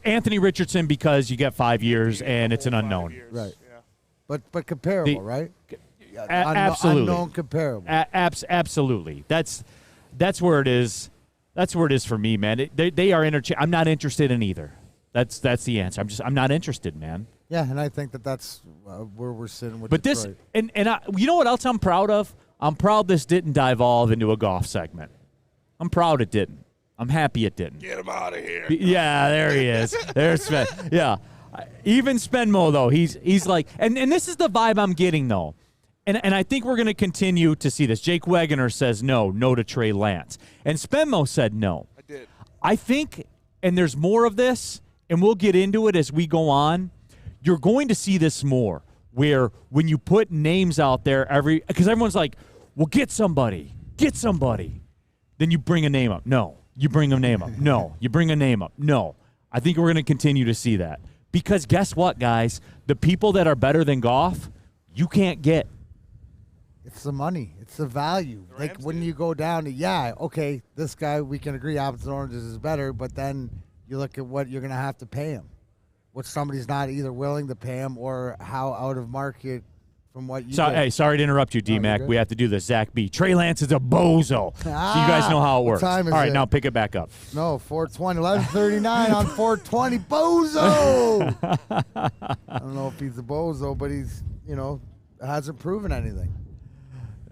Anthony Richardson, because you get 5 years and it's an unknown. Right. Yeah. But comparable, right? Absolutely. Unknown comparable. Absolutely. That's where it is. That's where it is for me, man. They are I'm not interested in either. That's the answer. I'm not interested, man. Yeah, and I think that's where we're sitting with But Detroit. you know what else I'm proud of? I'm proud this didn't devolve into a golf segment. I'm proud it didn't. I'm happy it didn't. Get him out of here. Yeah, there he is. There's Spen. Yeah. Even Spenmo, though, he's like, and this is the vibe I'm getting, though. And I think we're going to continue to see this. Jake Wegener says no to Trey Lance. And Spenmo said no. I did. I think, and there's more of this, and we'll get into it as we go on, you're going to see this more, where when you put names out there, because everyone's like, well, get somebody. Then you bring a name up. No. You bring a name up. No. You bring a name up. No. I think we're going to continue to see that. Because guess what, guys? The people that are better than Goff, you can't get. It's the money. It's the value. Like when you go down to, okay, this guy, we can agree apples and oranges is better, but then you look at what you're going to have to pay him. What somebody's not either willing to pay him or how out of market from what you Hey, sorry to interrupt you, D-Mac. We have to do this. Zach B. Trey Lance is a bozo. So you guys know how it works. What time is All right, it? now pick it back up. No, 420, 11:39 on 420. Bozo! I don't know if he's a bozo, but he's, hasn't proven anything.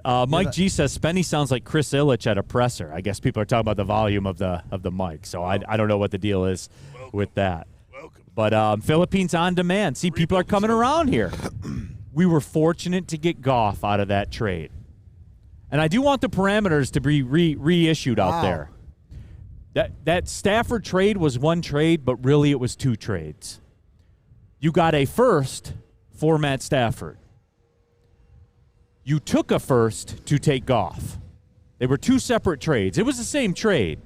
Mike G says Spenny sounds like Chris Illich at a presser. I guess people are talking about the volume of the mic, so I don't know what the deal is with that. But Philippines on demand. See, people are coming around here. We were fortunate to get Goff out of that trade. And I do want the parameters to be reissued out there. That Stafford trade was one trade, but really it was two trades. You got a first for Matt Stafford. You took a first to take Goff. They were two separate trades. It was the same trade,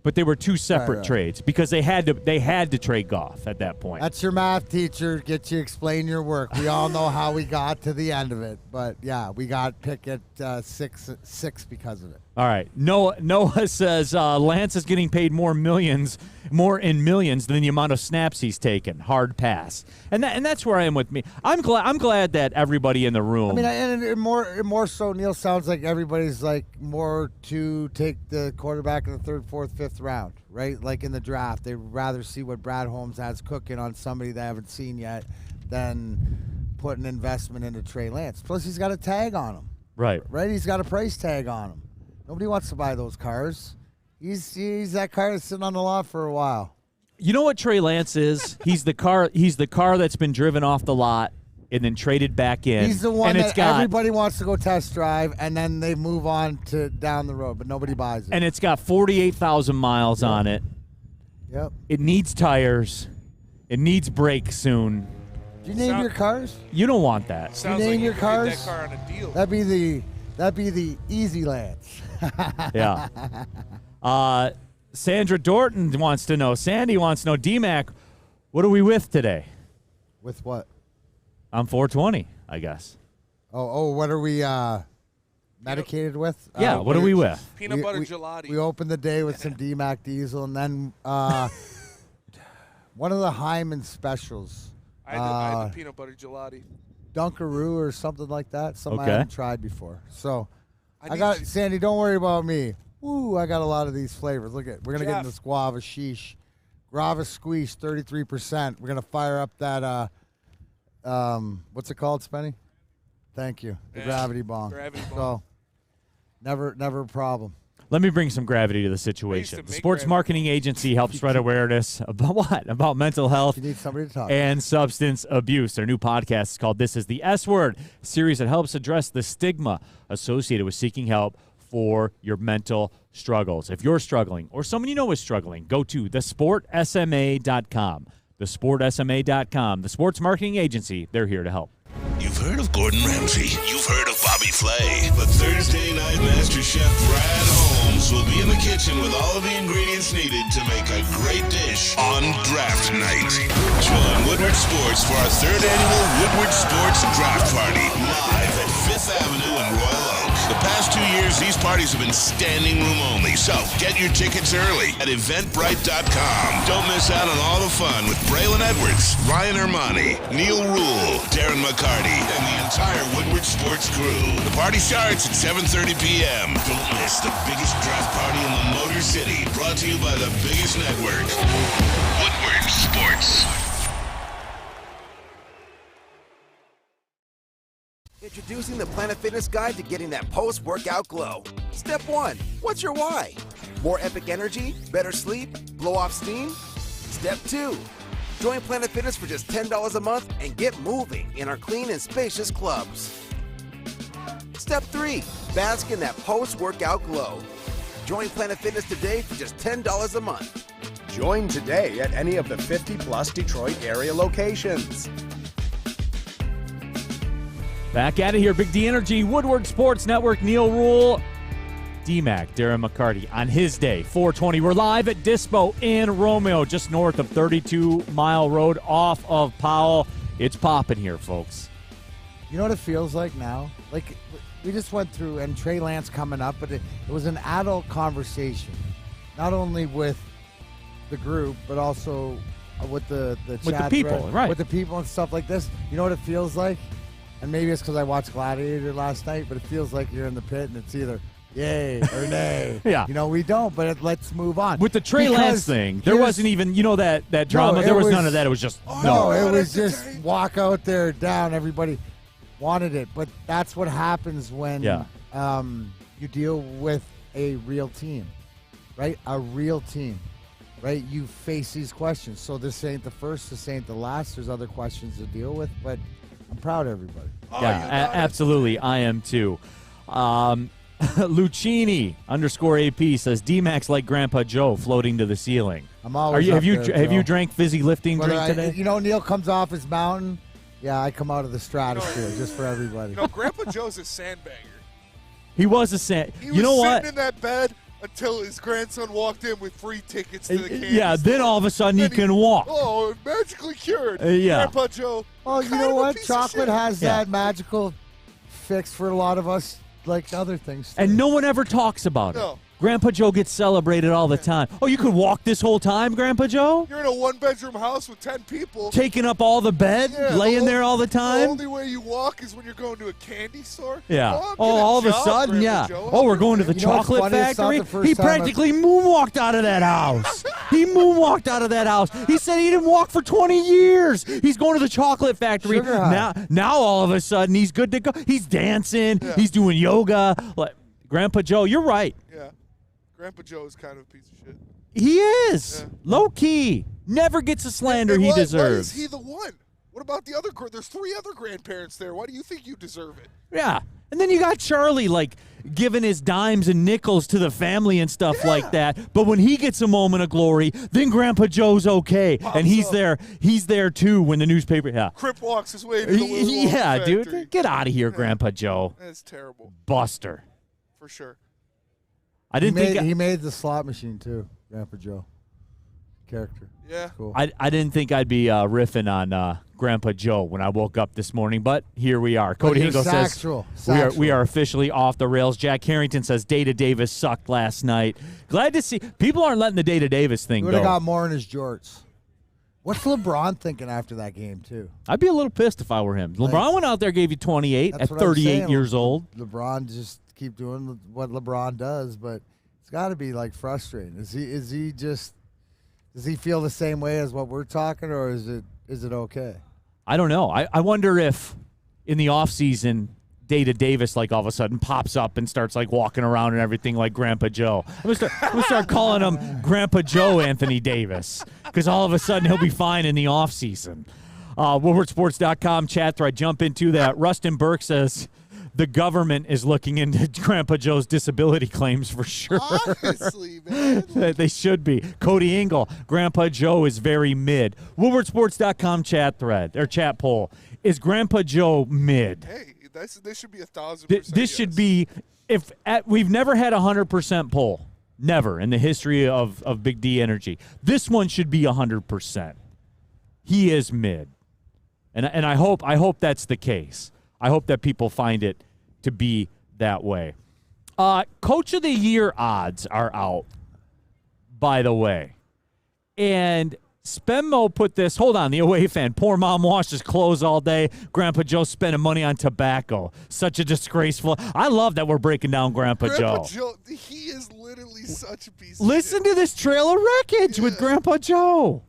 but they were two separate trades because they had to trade Goff at that point. That's your math teacher. Get you explain your work. We all know how we got to the end of it, but yeah, we got picked at six because of it. All right. Noah says Lance is getting paid more in millions than the amount of snaps he's taken. Hard pass. And that's where I am with me. I'm glad that everybody in the room. I mean, and more so, Neal, sounds like everybody's like more to take the quarterback in the third, fourth, fifth round, right? Like in the draft, they'd rather see what Brad Holmes has cooking on somebody they haven't seen yet than put an investment into Trey Lance. Plus, he's got a tag on him. Right. Right? He's got a price tag on him. Nobody wants to buy those cars. He's that car that's sitting on the lot for a while. You know what Trey Lance is? He's the car that's been driven off the lot and then traded back in. He's the one that everybody wants to go test drive, and then they move on to down the road, but nobody buys it. And it's got 48,000 miles on it. Yep. It needs tires. It needs brakes soon. Do you name your cars? You don't want that. Sounds you name like your you cars? Get that car on a deal. That'd be the easy Lance. Yeah. Sandra Dorton wants to know. Sandy wants to know. D-Mac, what are we with today? With what? I'm 420, I guess. Oh, what are we medicated with? Yeah, what are we with? Peanut butter gelati. We opened the day with some D-Mac Diesel, and then one of the Hyman specials. I had the peanut butter gelati. Dunkaroo or something like that. Something Okay. I haven't tried before. So I got Sandy. Don't worry about me. Woo! I got a lot of these flavors. Look at. We're gonna get in this guava sheesh, guava squeeze, 33%. We're gonna fire up that. What's it called, Spenny? Thank you. The gravity bomb. Gravity bomb. So never a problem. Let me bring some gravity to the situation. The sports marketing agency helps spread awareness about what? About mental health You need somebody to talk. and substance abuse. Their new podcast is called This is the S Word, a series that helps address the stigma associated with seeking help for your mental struggles. If you're struggling or someone you know is struggling, go to thesportsma.com. Thesportsma.com. The sports marketing agency, they're here to help. You've heard of Gordon Ramsay. You've heard of Bobby Flay. But Thursday night Master Chef Brad Holmes will be in the kitchen with all of the ingredients needed to make a great dish on draft night. Join Woodward Sports for our third annual Woodward Sports Draft Party live at 5th Avenue in Royal Oak. The past 2 years, these parties have been standing room only, so get your tickets early at eventbrite.com. Don't miss out on all the fun with Braylon Edwards, Ryan Ermanni, Neal Ruhl, Darren McCarty, and the entire Woodward Sports crew. The party starts at 7:30 p.m. Don't miss the biggest draft party in the Motor City, brought to you by the biggest network, Woodward Sports. Introducing the Planet Fitness Guide to getting that post-workout glow. Step 1. What's your why? More epic energy? Better sleep? Blow off steam? Step 2. Join Planet Fitness for just $10 a month and get moving in our clean and spacious clubs. Step 3. Bask in that post-workout glow. Join Planet Fitness today for just $10 a month. Join today at any of the 50-plus Detroit area locations. Back at it here, Big D Energy, Woodward Sports Network, Neal Ruhl, D-Mac, Darren McCarty, on his day, 420. We're live at Dispo in Romeo, just north of 32 Mile Road off of Powell. It's popping here, folks. You know what it feels like now? Like, we just went through, and Trey Lance coming up, but it was an adult conversation, not only with the group, but also with the chat with the people, thread, right? With the people and stuff like this. You know what it feels like? And maybe it's because I watched Gladiator last night, but it feels like you're in the pit, and it's either yay or nay. Yeah. You know, we don't, but let's move on. With the Trey Lance thing, there wasn't even, that drama. There was none of that. It was just, no, it was just walk out there, down. Everybody wanted it. But that's what happens when you deal with a real team, right? A real team, right? You face these questions. So this ain't the first, this ain't the last. There's other questions to deal with, but I'm proud of everybody. Absolutely. I am too. Lucchini _AP says D-Max like Grandpa Joe floating to the ceiling. I'm always have you there, you drank fizzy lifting drink today? Neal comes off his mountain. Yeah, I come out of the stratosphere just for everybody. Grandpa Joe's a sandbagger. He was a sand. He was sitting in that bed until his grandson walked in with free tickets to the candy store. Then all of a sudden he can walk. Oh, magically cured. Yeah. Grandpa Joe. Oh, you know what? Chocolate has that magical fix for a lot of us, like other things too. And no one ever talks about it. Grandpa Joe gets celebrated all the time. Oh, you could walk this whole time, Grandpa Joe? You're in a one-bedroom house with 10 people. Taking up all the bed, laying there all the time? The only way you walk is when you're going to a candy store. Yeah. All of a sudden, Joe. We're going to the chocolate factory. He practically moonwalked out of that house. He moonwalked out of that house. He said he didn't walk for 20 years. He's going to the chocolate factory. Now all of a sudden, he's good to go. He's dancing. Yeah. He's doing yoga. Grandpa Joe, you're right. Yeah. Grandpa Joe is kind of a piece of shit. He is. Yeah. Low key. Never gets the slander he deserves. Why is he the one? What about the other? There's 3 other grandparents there. Why do you think you deserve it? Yeah. And then you got Charlie, giving his dimes and nickels to the family and stuff like that. But when he gets a moment of glory, then Grandpa Joe's okay. And he's there. He's there, too, when the newspaper. Yeah. Crip walks his way to the little factory. Dude. Get out of here, Grandpa Joe. That's terrible. Buster. For sure. He made the slot machine too, Grandpa Joe. Character. Yeah. Cool. I didn't think I'd be riffing on Grandpa Joe when I woke up this morning, but here we are. Cody Hingle says we are officially off the rails. Jack Harrington says Data Davis sucked last night. Glad to see people aren't letting the Data Davis thing go. Would have got more in his jorts. What's LeBron thinking after that game too? I'd be a little pissed if I were him. LeBron went out there, gave you 28 at 38 years old. LeBron just keep doing what LeBron does, but it's got to be frustrating. Does he feel the same way as what we're talking, or is it okay? I don't know. I wonder if in the offseason Data Davis all of a sudden pops up and starts walking around and everything like Grandpa Joe. I'm gonna start calling him Grandpa Joe Anthony Davis because all of a sudden he'll be fine in the offseason. WoodwardSports.com chat thread. Jump into that. Rustin Burke says the government is looking into Grandpa Joe's disability claims for sure. Honestly, man. They should be. Cody Engel, Grandpa Joe is very mid. WoodwardSports.com chat thread, or chat poll. Is Grandpa Joe mid? Hey, this should be 1,000%. This should be, we've never had 100% poll. Never in the history of Big D Energy. This one should be 100%. He is mid. And I hope that's the case. I hope that people find it to be that way. Coach of the Year odds are out, by the way. And Spenmo put this, hold on, the away fan. Poor mom washes clothes all day. Grandpa Joe spending money on tobacco. Such a disgraceful. I love that we're breaking down Grandpa Joe. He is literally such a piece of Listen to this trail of wreckage with Grandpa Joe.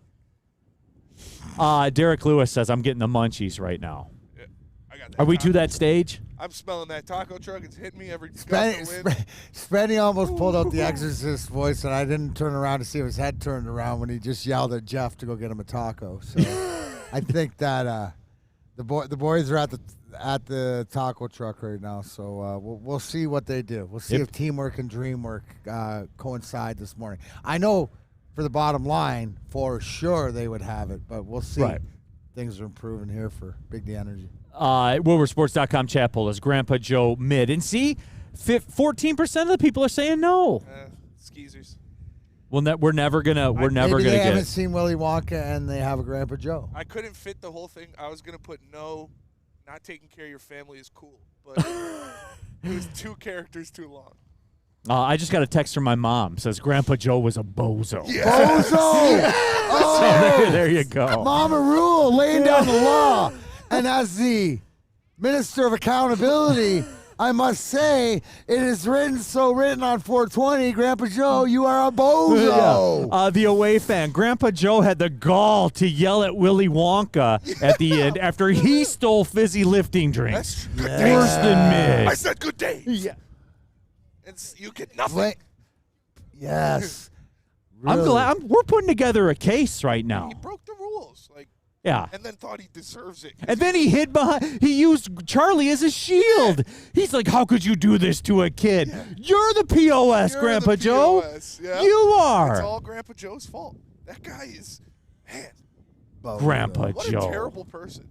Derek Lewis says, I'm getting the munchies right now. Are we to that stage? I'm smelling that taco truck. It's hitting me every Spenny almost pulled out the Exorcist voice, and I didn't turn around to see if his head turned around when he just yelled at Jeff to go get him a taco. So I think that the boys are at the taco truck right now. So we'll see what they do. We'll see if teamwork and dream work coincide this morning. I know for the bottom line, for sure they would have it, but we'll see. Right. Things are improving here for Big D Energy. WoodwardSports.com chat poll is Grandpa Joe mid. And see, 14% of the people are saying no. Skeezers. Well, we're never gonna Maybe get they haven't it. seen Willy Wonka and they have a Grandpa Joe. I couldn't fit the whole thing. I was gonna put no, not taking care of your family is cool, but it was 2 characters too long. I just got a text from my mom. Says Grandpa Joe was a bozo. Bozo! So there you go. Mama Ruhl laying down the law. And as the Minister of Accountability, I must say, it is written on 420, Grandpa Joe, you are a bozo. The away fan, Grandpa Joe had the gall to yell at Willy Wonka at the end after he stole fizzy lifting drinks. Worse than mid. I said good day. Yeah. You get nothing. Yes. I'm Really? glad we're putting together a case right now. He broke the rules, Yeah. and then thought he deserves it. And then he hid behind. He used Charlie as a shield. He's like, "How could you do this to a kid? Yeah. You're the POS, You're Grandpa the Joe. POS, yeah. You are." It's all Grandpa Joe's fault. That guy is, man. Grandpa What Joe. a terrible person.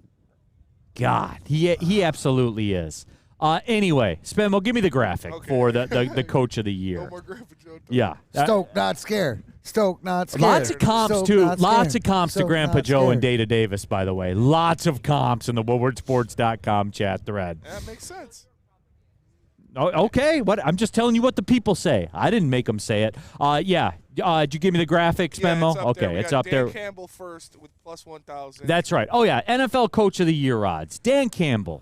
God, he absolutely is. Anyway, Spenmo, give me the graphic for the coach of the year. No more Grandpa Joe talk. Yeah. Stoke not scared. Stoke not scared. Lots of comps, Stoke too. not Lots scared. of comps to Stoke Grandpa not Joe and scared. Data Davis, by the way. Lots of comps in the WoodwardSports.com chat thread. That makes sense. Oh, okay. What? I'm just telling you what the people say. I didn't make them say it. Yeah. Did you give me the graphic, Spenmo? Yeah, it's up there. Okay, We it's got up Dan there. Campbell first with plus 1,000. That's right. Oh, yeah. NFL Coach of the Year odds. Dan Campbell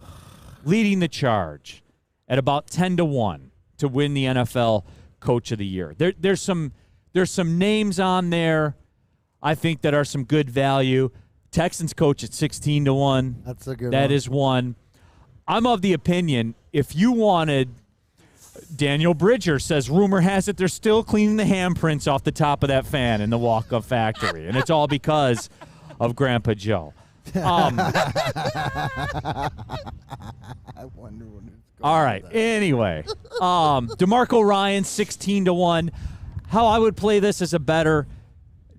leading the charge at about 10-1 to win the NFL Coach of the Year. There's some names on there I think that are some good value. Texans coach at 16-1. That's a good one. That is one. I'm of the opinion if you wanted Daniel Bridger says rumor has it they're still cleaning the handprints off the top of that fan in the walk-up factory, and it's all because of Grandpa Joe. I wonder when it's going. All right. Anyway, DeMarco Ryan 16-1. How I would play this as a better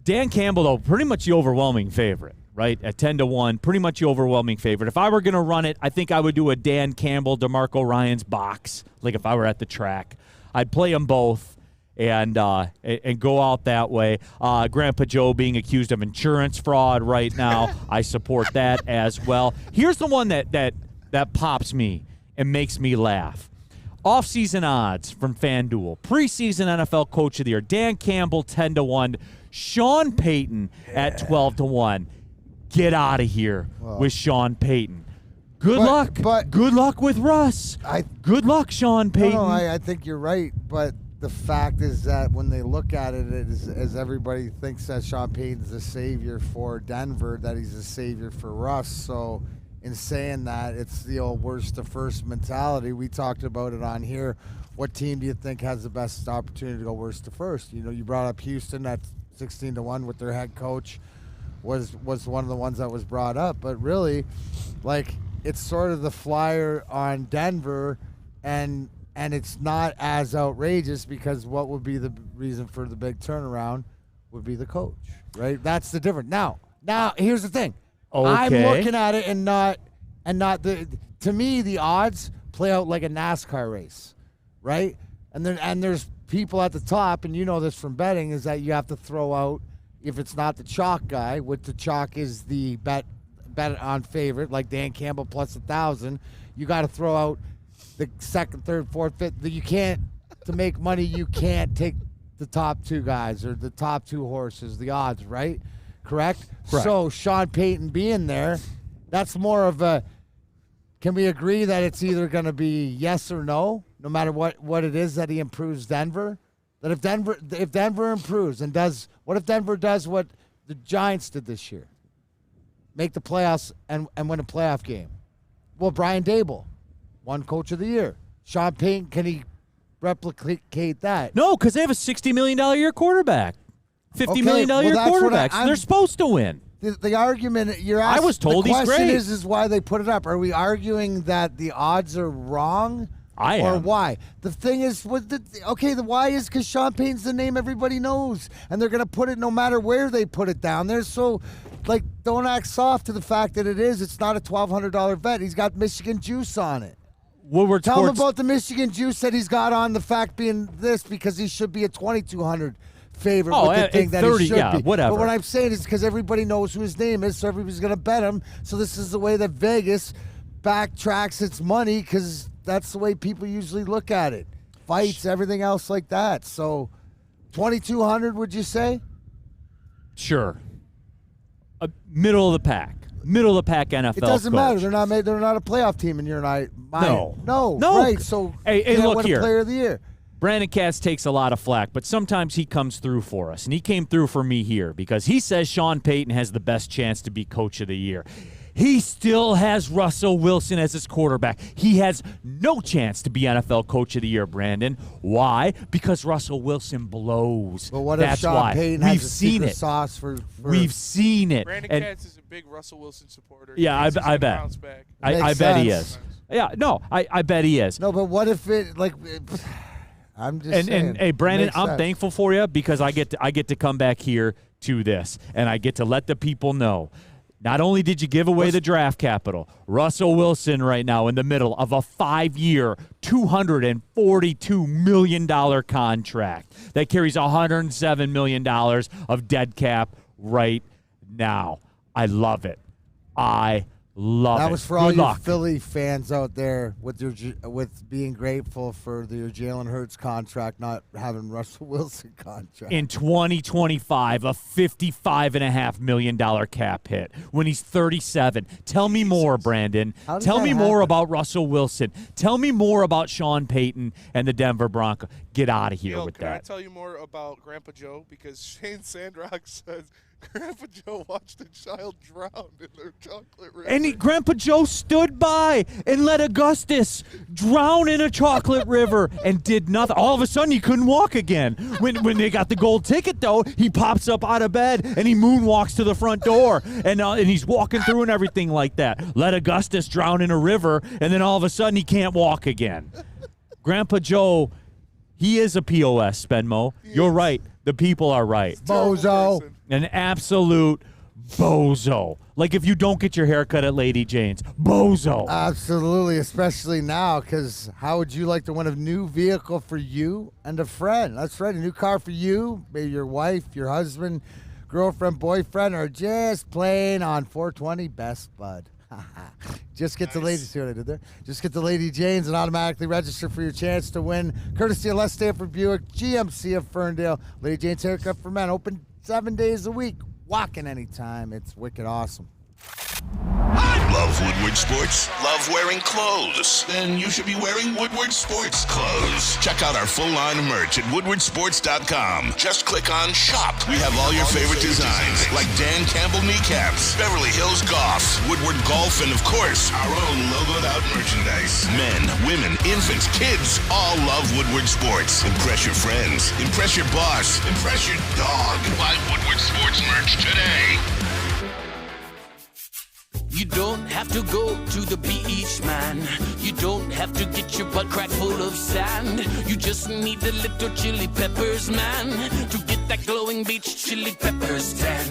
Dan Campbell, though, pretty much the overwhelming favorite, right? At 10-1, pretty much the overwhelming favorite. If I were going to run it, I think I would do a Dan Campbell, DeMarco Ryan's box. Like if I were at the track, I'd play them both and go out that way. Grandpa Joe being accused of insurance fraud right now, I support that as well. Here's the one that pops me and makes me laugh. Off-season odds from FanDuel. Preseason NFL Coach of the Year. Dan Campbell 10-1. Sean Payton at 12-1. Get out of here with Sean Payton. Good luck with Russ. Good luck, Sean Payton. No, I think you're right, but the fact is that when they look at it, as everybody thinks that Sean Payton's a savior for Denver, that he's a savior for Russ. So in saying that, it's the old worst to first mentality. We talked about it on here. What team do you think has the best opportunity to go worst to first? You know, you brought up Houston at 16-1 with their head coach was one of the ones that was brought up. But really, like, it's sort of the flyer on Denver, and it's not as outrageous because what would be the reason for the big turnaround would be the coach, right? That's the difference. Now here's the thing. Okay. I'm looking at it and not to me the odds play out like a NASCAR race, right? And there's people at the top, and you know this from betting, is that you have to throw out, if it's not the chalk guy, which the chalk is the bet on favorite, like Dan Campbell plus 1,000, you got to throw out the second, third, fourth, fifth. You can't, to make money, you can't take the top two guys or the top two horses, the odds, right? Correct? So Sean Payton being there, that's more of a, can we agree that it's either going to be yes or no matter what it is that he improves Denver? That if Denver improves and does, what if Denver does what the Giants did this year? Make the playoffs and win a playoff game. Well, Brian Daboll won Coach of the Year. Sean Payton, can he replicate that? No, because they have a $60 million a year quarterback. $50 million a year quarterback. So they're supposed to win. The argument you're asking, I was told he's great. The question is why they put it up. Are we arguing that the odds are wrong? I am. Or why? The thing is, the why is because Sean Payton's the name everybody knows, and they're going to put it no matter where they put it down there. So, like, don't act soft to the fact that it's not a $1,200 bet. He's got Michigan juice on it. Woodward Tell him Sports. about the Michigan juice that he's got on the fact being this because he should be a 2,200 favorite with the thing that 30, he should yeah, be. whatever. But what I'm saying is because everybody knows who his name is, so everybody's going to bet him. So this is the way that Vegas backtracks its money because that's the way people usually look at it. Fights, everything else like that. So 2,200, would you say? Sure. Middle of the pack. Middle of the pack NFL. It doesn't coach. matter. They're not a playoff team, and you're not. No. Right. So hey, can't look win here. a Player of the Year. Brandon Katz takes a lot of flack, but sometimes he comes through for us, and he came through for me here because he says Sean Payton has the best chance to be Coach of the Year. He still has Russell Wilson as his quarterback. He has no chance to be NFL Coach of the Year, Brandon. Why? Because Russell Wilson blows. But what That's if Sean why. Payton We've has a seen secret it. sauce for We've seen it. Brandon And- Katz is a big Russell Wilson supporter. Yeah, He thinks he's I gonna bet. bounce back. I bet he sense. is. Yeah, no, I bet he is. No, but what if it I'm just saying. And hey, Brandon, Makes I'm sense. thankful for you because I get to come back here to this, and I get to let the people know. Not only did you give away the draft capital, Russell Wilson right now in the middle of a 5-year, $242 million contract that carries $107 million of dead cap right now. I love it. I love it. That was for all Good you luck. Philly fans out there with being grateful for your Jalen Hurts contract, not having Russell Wilson contract. In 2025, a $55.5 million cap hit when he's 37. Tell me more, Brandon. How does Tell that me more happen? about Russell Wilson. Tell me more about Sean Payton and the Denver Broncos. Get out of here Neal, with can I that. tell you more about Grandpa Joe? Because Shane Sandrock says Grandpa Joe watched a child drown in their chocolate river. And Grandpa Joe stood by and let Augustus drown in a chocolate river and did nothing. All of a sudden, he couldn't walk again. When they got the gold ticket, though, he pops up out of bed and he moonwalks to the front door. And he's walking through and everything like that. Let Augustus drown in a river, and then all of a sudden, he can't walk again. Grandpa Joe, he is a POS, Spenmo. You're right. The people are right. Bozo. An absolute bozo. Like if you don't get your haircut at Lady Jane's. Bozo. Absolutely, especially now, because how would you like to win a new vehicle for you and a friend? That's right, a new car for you, maybe your wife, your husband, girlfriend, boyfriend, or just plain on 420 Best Bud. Just get to Lady, see what I did there? Just get to Lady Jane's and automatically register for your chance to win, courtesy of Les Stanford Buick, GMC of Ferndale. Lady Jane's Haircut for Men, open 7 days a week, walking anytime. It's wicked awesome. Love Woodward Sports? Love wearing clothes? Then you should be wearing Woodward Sports clothes. Check out our full line of merch at woodwardsports.com. Just click on Shop. We have all your favorite designs, like Dan Campbell kneecaps, Beverly Hills Golf, Woodward Golf, and of course, our own logoed out merchandise. Men, women, infants, kids all love Woodward Sports. Impress your friends. Impress your boss. Impress your dog. Buy Woodward Sports merch today. You don't have to go to the beach, man. You don't have to get your butt crack full of sand. You just need a little chili peppers, man, to get that glowing beach chili peppers tan.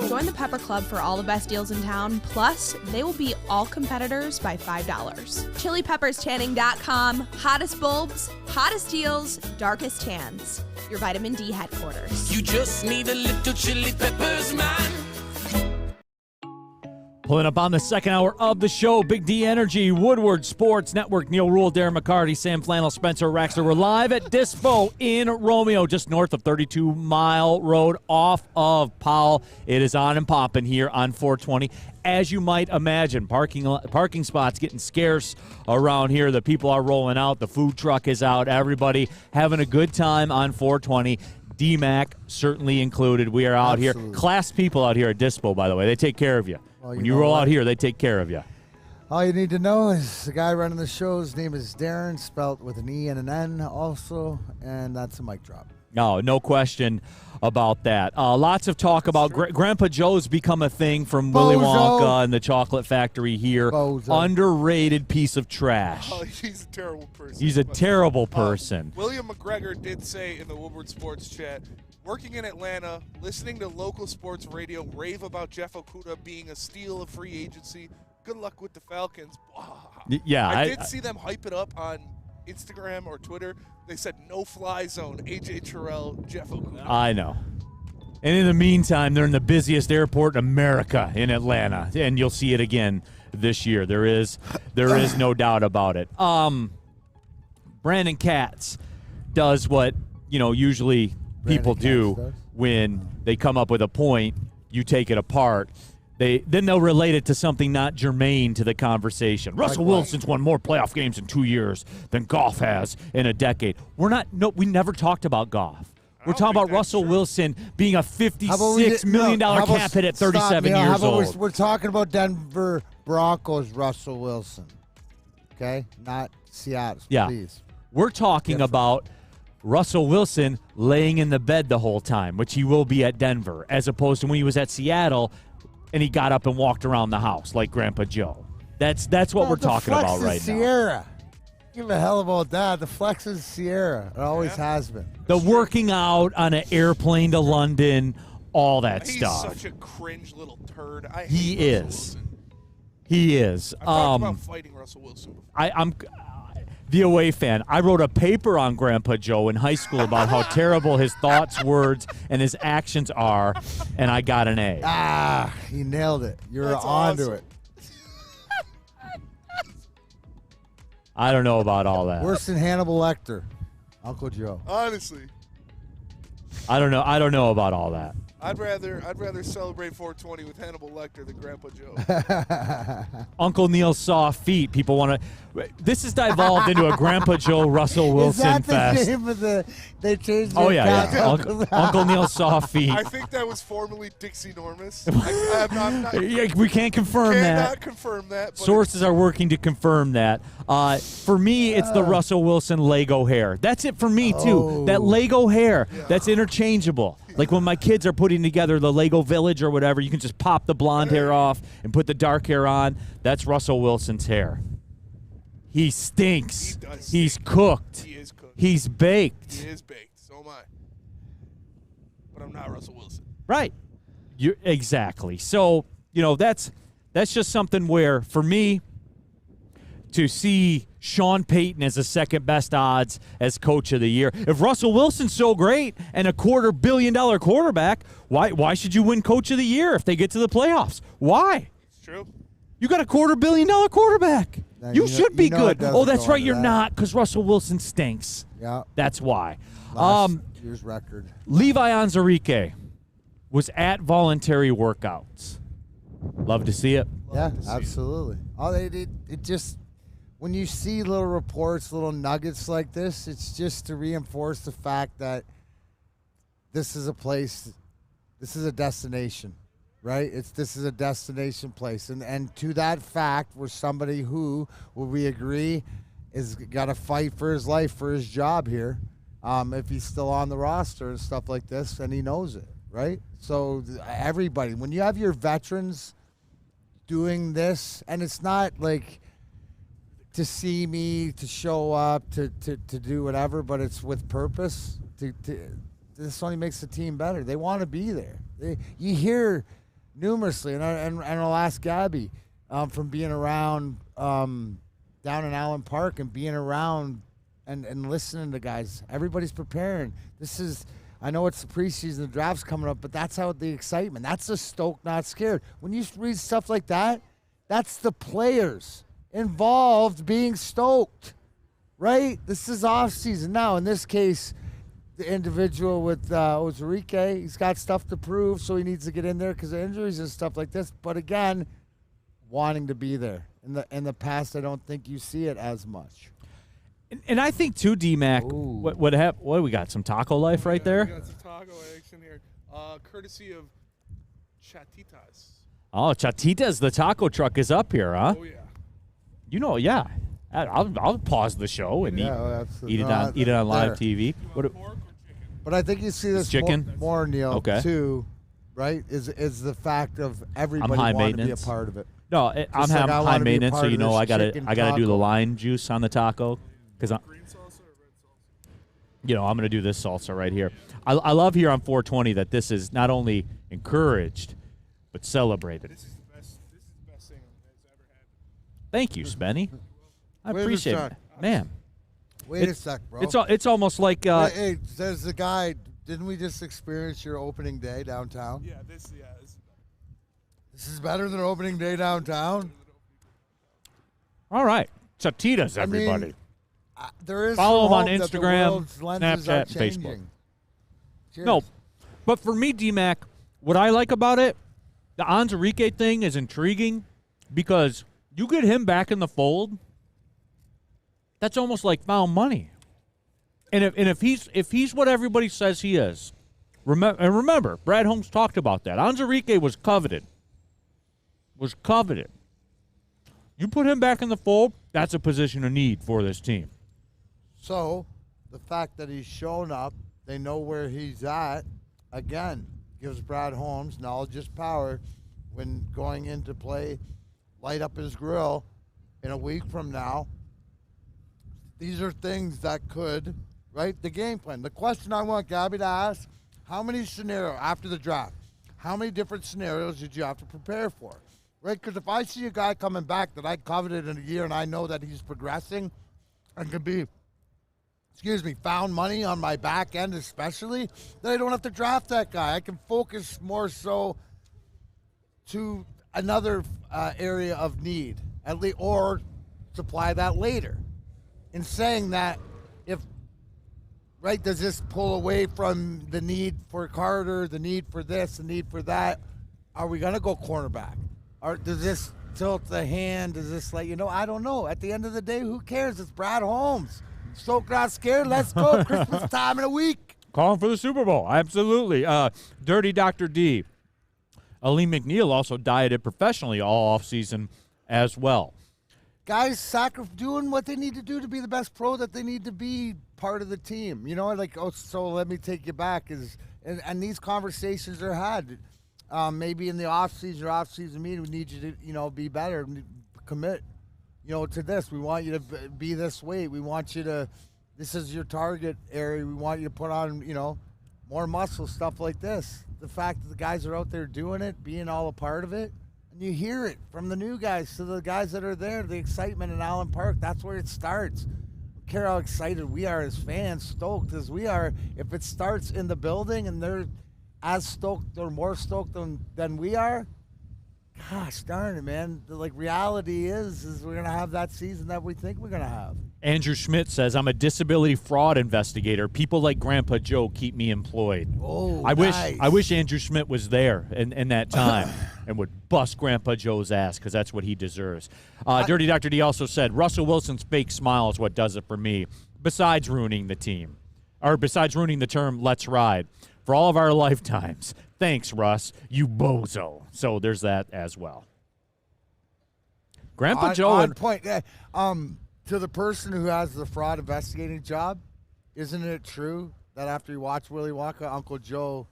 Join the Pepper Club for all the best deals in town. Plus, they will beat all competitors by $5. ChiliPeppersTanning.com. Hottest bulbs, hottest deals, darkest tans. Your vitamin D headquarters. You just need a little chili peppers, man. Pulling up on the second hour of the show, Big D Energy, Woodward Sports Network, Neal, Ruhl, Darren, McCarty, Sam Flannel, Spencer Raxler. We're live at Dispo in Romeo, just north of 32 Mile Road off of Powell. It is on and popping here on 420. As you might imagine, parking spots getting scarce around here. The people are rolling out. The food truck is out. Everybody having a good time on 420. DMAC certainly included. We are out here. Class people out here at Dispo, by the way. They take care of you. Well, when you roll out here, they take care of you. All you need to know is the guy running the show, his name is Darren, spelt with an E and an N also, and that's a mic drop. No question about that. Lots of talk about Grandpa Joe's become a thing from Willy Wonka and the Chocolate Factory here. Underrated piece of trash. Oh, he's a terrible person. He's a terrible person. William McGregor did say in the Woodward Sports chat, working in Atlanta, listening to local sports radio rave about Jeff Okudah being a steal of free agency, good luck with the Falcons. Yeah, I did see them hype it up on Instagram or Twitter. They said no-fly zone, A.J. Terrell, Jeff Okudah. I know. And in the meantime, they're in the busiest airport in America, in Atlanta, and you'll see it again this year. There is no doubt about it. Brandon Katz does what usually people do when they come up with a point. You take it apart. Then they'll relate it to something not germane to the conversation. Russell Wilson's won more playoff games in 2 years than Goff has in a decade. We never talked about Goff. We're talking about Russell Wilson being a $56 million cap hit at 37 years old. We're talking about Denver Broncos Russell Wilson, okay? Not Seattle, please. We're talking about Russell Wilson laying in the bed the whole time, which he will be at Denver, as opposed to when he was at Seattle and he got up and walked around the house like Grandpa Joe. That's what we're talking about right now. Sierra. Give a hell about that. The flex is Sierra. It always has been. The working out on an airplane to London, all that stuff. He's such a cringe little turd. He is. He is. I've talked about fighting Russell Wilson before. I'm the away fan. I wrote a paper on Grandpa Joe in high school about how terrible his thoughts, words, and his actions are, and I got an A. You nailed it. You're onto it. I don't know about all that. Worse than Hannibal Lecter, Uncle Joe. Honestly, I don't know about all that. I'd rather celebrate 420 with Hannibal Lecter than Grandpa Joe. Uncle Neal's soft feet. People want to. This has devolved into a Grandpa Joe Russell Wilson fest. Is that the name of the? They changed. Oh yeah. Uncle Neal's soft feet. I think that was formerly Dixie Normus. We can't confirm that. Cannot confirm that. Sources are working to confirm that. For me, it's the Russell Wilson Lego hair. That's it for me too. That Lego hair. Yeah. That's interchangeable. Like when my kids are putting together the Lego Village or whatever, you can just pop the blonde hair off and put the dark hair on. That's Russell Wilson's hair. He stinks. He's cooked. He is cooked. He's baked. He is baked. So am I. But I'm not Russell Wilson. Right. Exactly. So, that's just something where, for me, to see Sean Payton as the second best odds as coach of the year. If Russell Wilson's so great and a $250 million quarterback, why should you win coach of the year if they get to the playoffs? Why? It's true. You got a $250 million quarterback. You should be good. Oh, that's right. You're not, because Russell Wilson stinks. Yeah. That's why. Last year's record. Levi Onwuzurike was at voluntary workouts. Love to see it. Yeah, absolutely. It just, when you see little reports, little nuggets like this, it's just to reinforce the fact that this is a place, this is a destination. Right? This is a destination place. And to that fact, we're somebody who, will we agree, is got to fight for his life, for his job here, if he's still on the roster and stuff like this, and he knows it, right? So everybody, when you have your veterans doing this, and it's not like to see me, to show up, to do whatever, but it's with purpose. This only makes the team better. They want to be there. You hear numerously, and I'll ask Gabby from being around down in Allen Park and being around and listening to guys. Everybody's preparing. I know it's the preseason, the draft's coming up, but that's how the excitement. That's the stoked, not scared. When you read stuff like that, that's the players involved being stoked, right? This is off season. Now, in this case, the individual with Onwuzurike, he's got stuff to prove, so he needs to get in there because of injuries and stuff like this. But again, wanting to be there. In the past, I don't think you see it as much. And I think too, D-Mac, what do we got? Some taco life right there? We got some taco action here, courtesy of Chatitas. Oh, Chatitas, the taco truck is up here, huh? Oh yeah. Yeah. I'll pause the show and eat it on live TV. But I think you see this more, Neal, too, right? Is the fact of everybody wanting to be a part of it. No, I'm high maintenance, so I gotta do the lime juice on the taco because I'm gonna do this salsa right here. I love here on 420 that this is not only encouraged but celebrated. This is the best thing that's ever Thank you, Spenny. I Wait a appreciate sec. it. Man. Wait a sec, bro. It's almost like hey, there's the guy. Didn't we just experience your opening day downtown? Yeah, This is better than opening day downtown. all right. Satitas, everybody. There is Follow some him on hope that the Instagram, world's lenses are Snapchat, and Facebook. changing. Cheers. No, but for me, D-Mac, what I like about it, the Anzarike thing is intriguing because you get him back in the fold, that's almost like found money. And if he's what everybody says he is, remember, Brad Holmes talked about that. Anzarike was coveted. You put him back in the fold, that's a position of need for this team. So, the fact that he's shown up, they know where he's at, again, gives Brad Holmes knowledge is power when going into play, light up his grill in a week from now. These are things that could, right, the game plan. The question I want Gabby to ask, how many scenarios, after the draft, how many different scenarios did you have to prepare for? Right, because if I see a guy coming back that I coveted in a year and I know that he's progressing and can be, found money on my back end especially, then I don't have to draft that guy. I can focus more so to another area of need, at least, or supply that later. In saying that, does this pull away from the need for Carter, the need for this, the need for that? Are we going to go cornerback? Or does this tilt the hand? Does this I don't know. At the end of the day, who cares? It's Brad Holmes. Stoke not scared. Let's go. Christmas time in a week. Calling for the Super Bowl. Absolutely. Dirty Dr. D. Ali McNeil also dieted professionally all offseason as well. Guys doing what they need to do to be the best pro that they need to be part of the team. So let me take you back. And these conversations are had. Maybe in the off-season meeting, we need you to, be better, commit, to this. We want you to be this weight. We want you to, this is your target area. We want you to put on, more muscle, stuff like this. The fact that the guys are out there doing it, being all a part of it, and you hear it from the new guys to the guys that are there, the excitement in Allen Park, that's where it starts. I don't care how excited we are as fans, stoked as we are. If it starts in the building and they're as stoked or more stoked than we are, gosh darn it, man. Reality is we're going to have that season that we think we're going to have. Andrew Schmidt says, I'm a disability fraud investigator. People like Grandpa Joe keep me employed. Oh, nice. I wish Andrew Schmidt was there in that time and would bust Grandpa Joe's ass because that's what he deserves. Dirty Dr. D also said, Russell Wilson's fake smile is what does it for me, besides ruining the team, or besides ruining the term let's ride. For all of our lifetimes. Thanks, Russ, you bozo. So there's that as well. Grandpa Joe. On point. To the person who has the fraud investigating job, isn't it true that after you watch Willy Wonka, Uncle Joe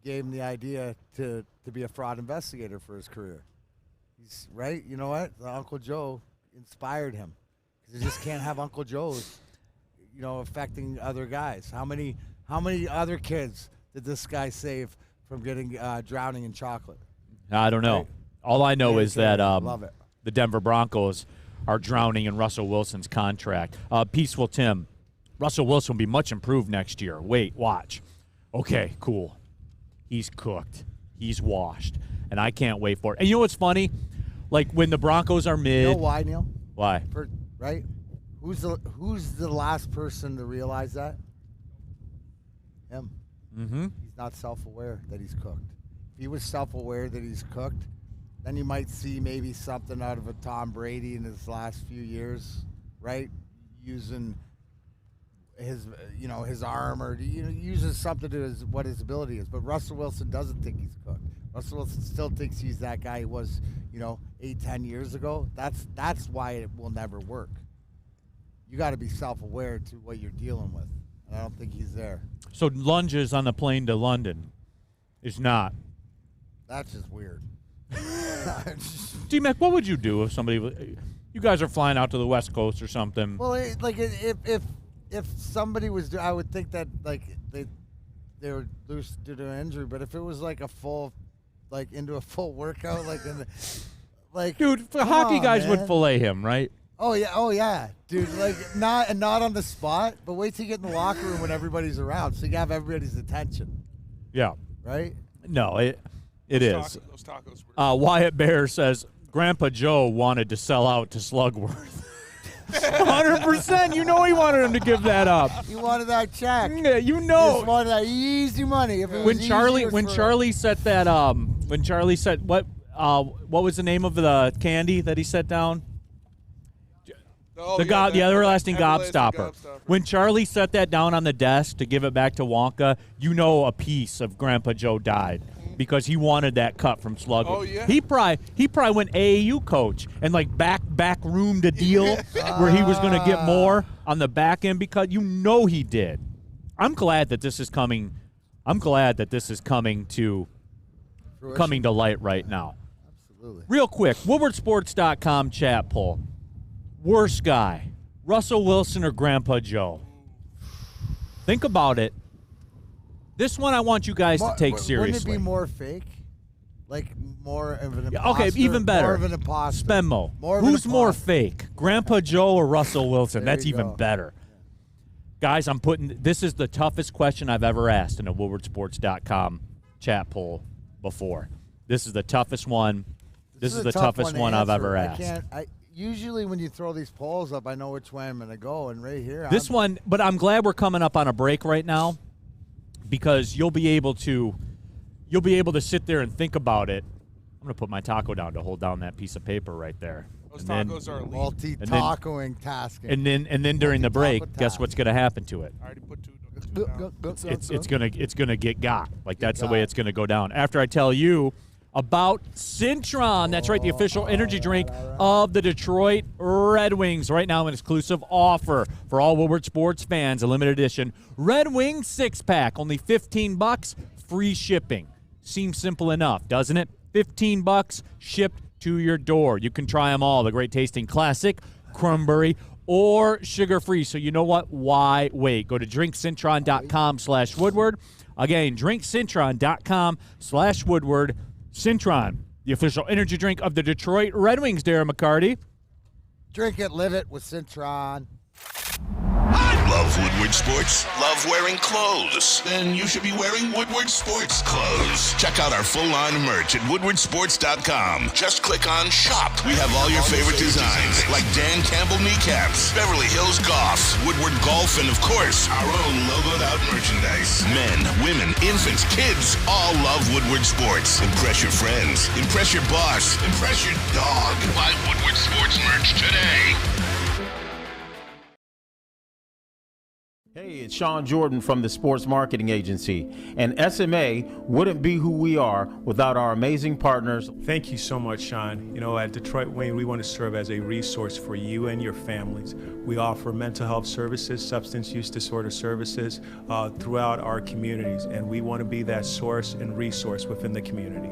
gave him the idea to be a fraud investigator for his career? He's right. You know what? Uncle Joe inspired him because you just can't have Uncle Joe's, affecting other guys. How many other kids did this guy save from getting drowning in chocolate? I don't know. Right. All I know is that love it. The Denver Broncos are drowning in Russell Wilson's contract. Peaceful Tim, Russell Wilson will be much improved next year. Wait, watch. Okay, cool. He's cooked. He's washed. And I can't wait for it. And you know what's funny? Like when the Broncos are mid. You know why, Neal? Why? Right? Who's the last person to realize that? Him. Mm-hmm. He's not self-aware that he's cooked. If he was self-aware that he's cooked, then you might see maybe something out of a Tom Brady in his last few years, right? Using his arm or uses something to what his ability is. But Russell Wilson doesn't think he's cooked. Russell Wilson still thinks he's that guy he was, 8-10 years ago. That's why it will never work. You got to be self-aware to what you're dealing with. And I don't think he's there. So lunges on the plane to London is not. That's just weird. D-Mac, what would you do if somebody, you guys are flying out to the West Coast or something? Well, if somebody was, I would think that they were loose due to an injury. But if it was like a full, into a full workout, Like, dude, come hockey on, guys man. would fillet him, right? Oh yeah, dude. Like not on the spot, but wait till you get in the locker room when everybody's around, so you have everybody's attention. Yeah. Right? No, it is. Those tacos were. Wyatt Bear says Grandpa Joe wanted to sell out to Slugworth. 100%. You know he wanted him to give that up. You wanted that check. Yeah, you know. You just wanted that easy money. If it was Charlie set that when Charlie said what was the name of the candy that he set down? The everlasting gobstopper. When Charlie set that down on the desk to give it back to Wonka, you know a piece of Grandpa Joe died because he wanted that cut from Slugger. Oh, yeah? He probably went AAU coach and like back roomed a deal where he was going to get more on the back end because you know he did. I'm glad that this is coming. I'm glad that this is coming to light right now. Absolutely. Real quick, WoodwardSports.com chat poll. Worst guy, Russell Wilson or Grandpa Joe? Think about it. This one I want you guys to take seriously. Wouldn't it be more fake? Like more of an imposter? Okay, even better. More of an imposter. Spenmo. Who's more fake, Grandpa Joe or Russell Wilson? That's even better. Guys, this is the toughest question I've ever asked in a WoodwardSports.com chat poll before. This is the toughest one. This is the toughest one I've ever asked. Usually when you throw these polls up, I know which way I'm going to go, and right here. But I'm glad we're coming up on a break right now because you'll be able to sit there and think about it. I'm going to put my taco down to hold down that piece of paper right there. Those tacos are elite. Multi-tacoing tasking. And then during the break, guess what's going to happen to it? I already put two down. It's gonna get got. Like that's the way it's gonna go down. After I tell you about Cintron. That's right, the official energy drink of the Detroit Red Wings. Right now, an exclusive offer for all Woodward sports fans, a limited edition Red Wing 6-pack, only $15, free shipping. Seems simple enough, doesn't it? $15 shipped to your door. You can try them all, the great tasting classic, cranberry, or sugar-free. So you know what? Why wait? Go to drinkcintron.com/Woodward. Again, drinkcintron.com/Woodward. Cintron, the official energy drink of the Detroit Red Wings, Darren McCarty. Drink it, live it with Cintron. Love Woodward Sports? Love wearing clothes? Then you should be wearing Woodward Sports clothes. Check out our full line of merch at woodwardsports.com. Just click on Shop. We have all your favorite designs, like Dan Campbell kneecaps, Beverly Hills Golf, Woodward Golf, and of course, our own logoed out merchandise. Men, women, infants, kids, all love Woodward Sports. Impress your friends. Impress your boss. Impress your dog. Buy Woodward Sports merch today. Hey, it's Sean Jordan from the Sports Marketing Agency, and SMA wouldn't be who we are without our amazing partners. Thank you so much, Sean. You know, at Detroit Wayne, we want to serve as a resource for you and your families. We offer mental health services, substance use disorder services throughout our communities, and we want to be that source and resource within the community.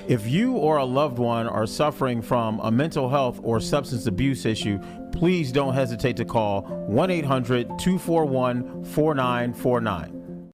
If you or a loved one are suffering from a mental health or substance abuse issue, please don't hesitate to call 1-800-241-4949.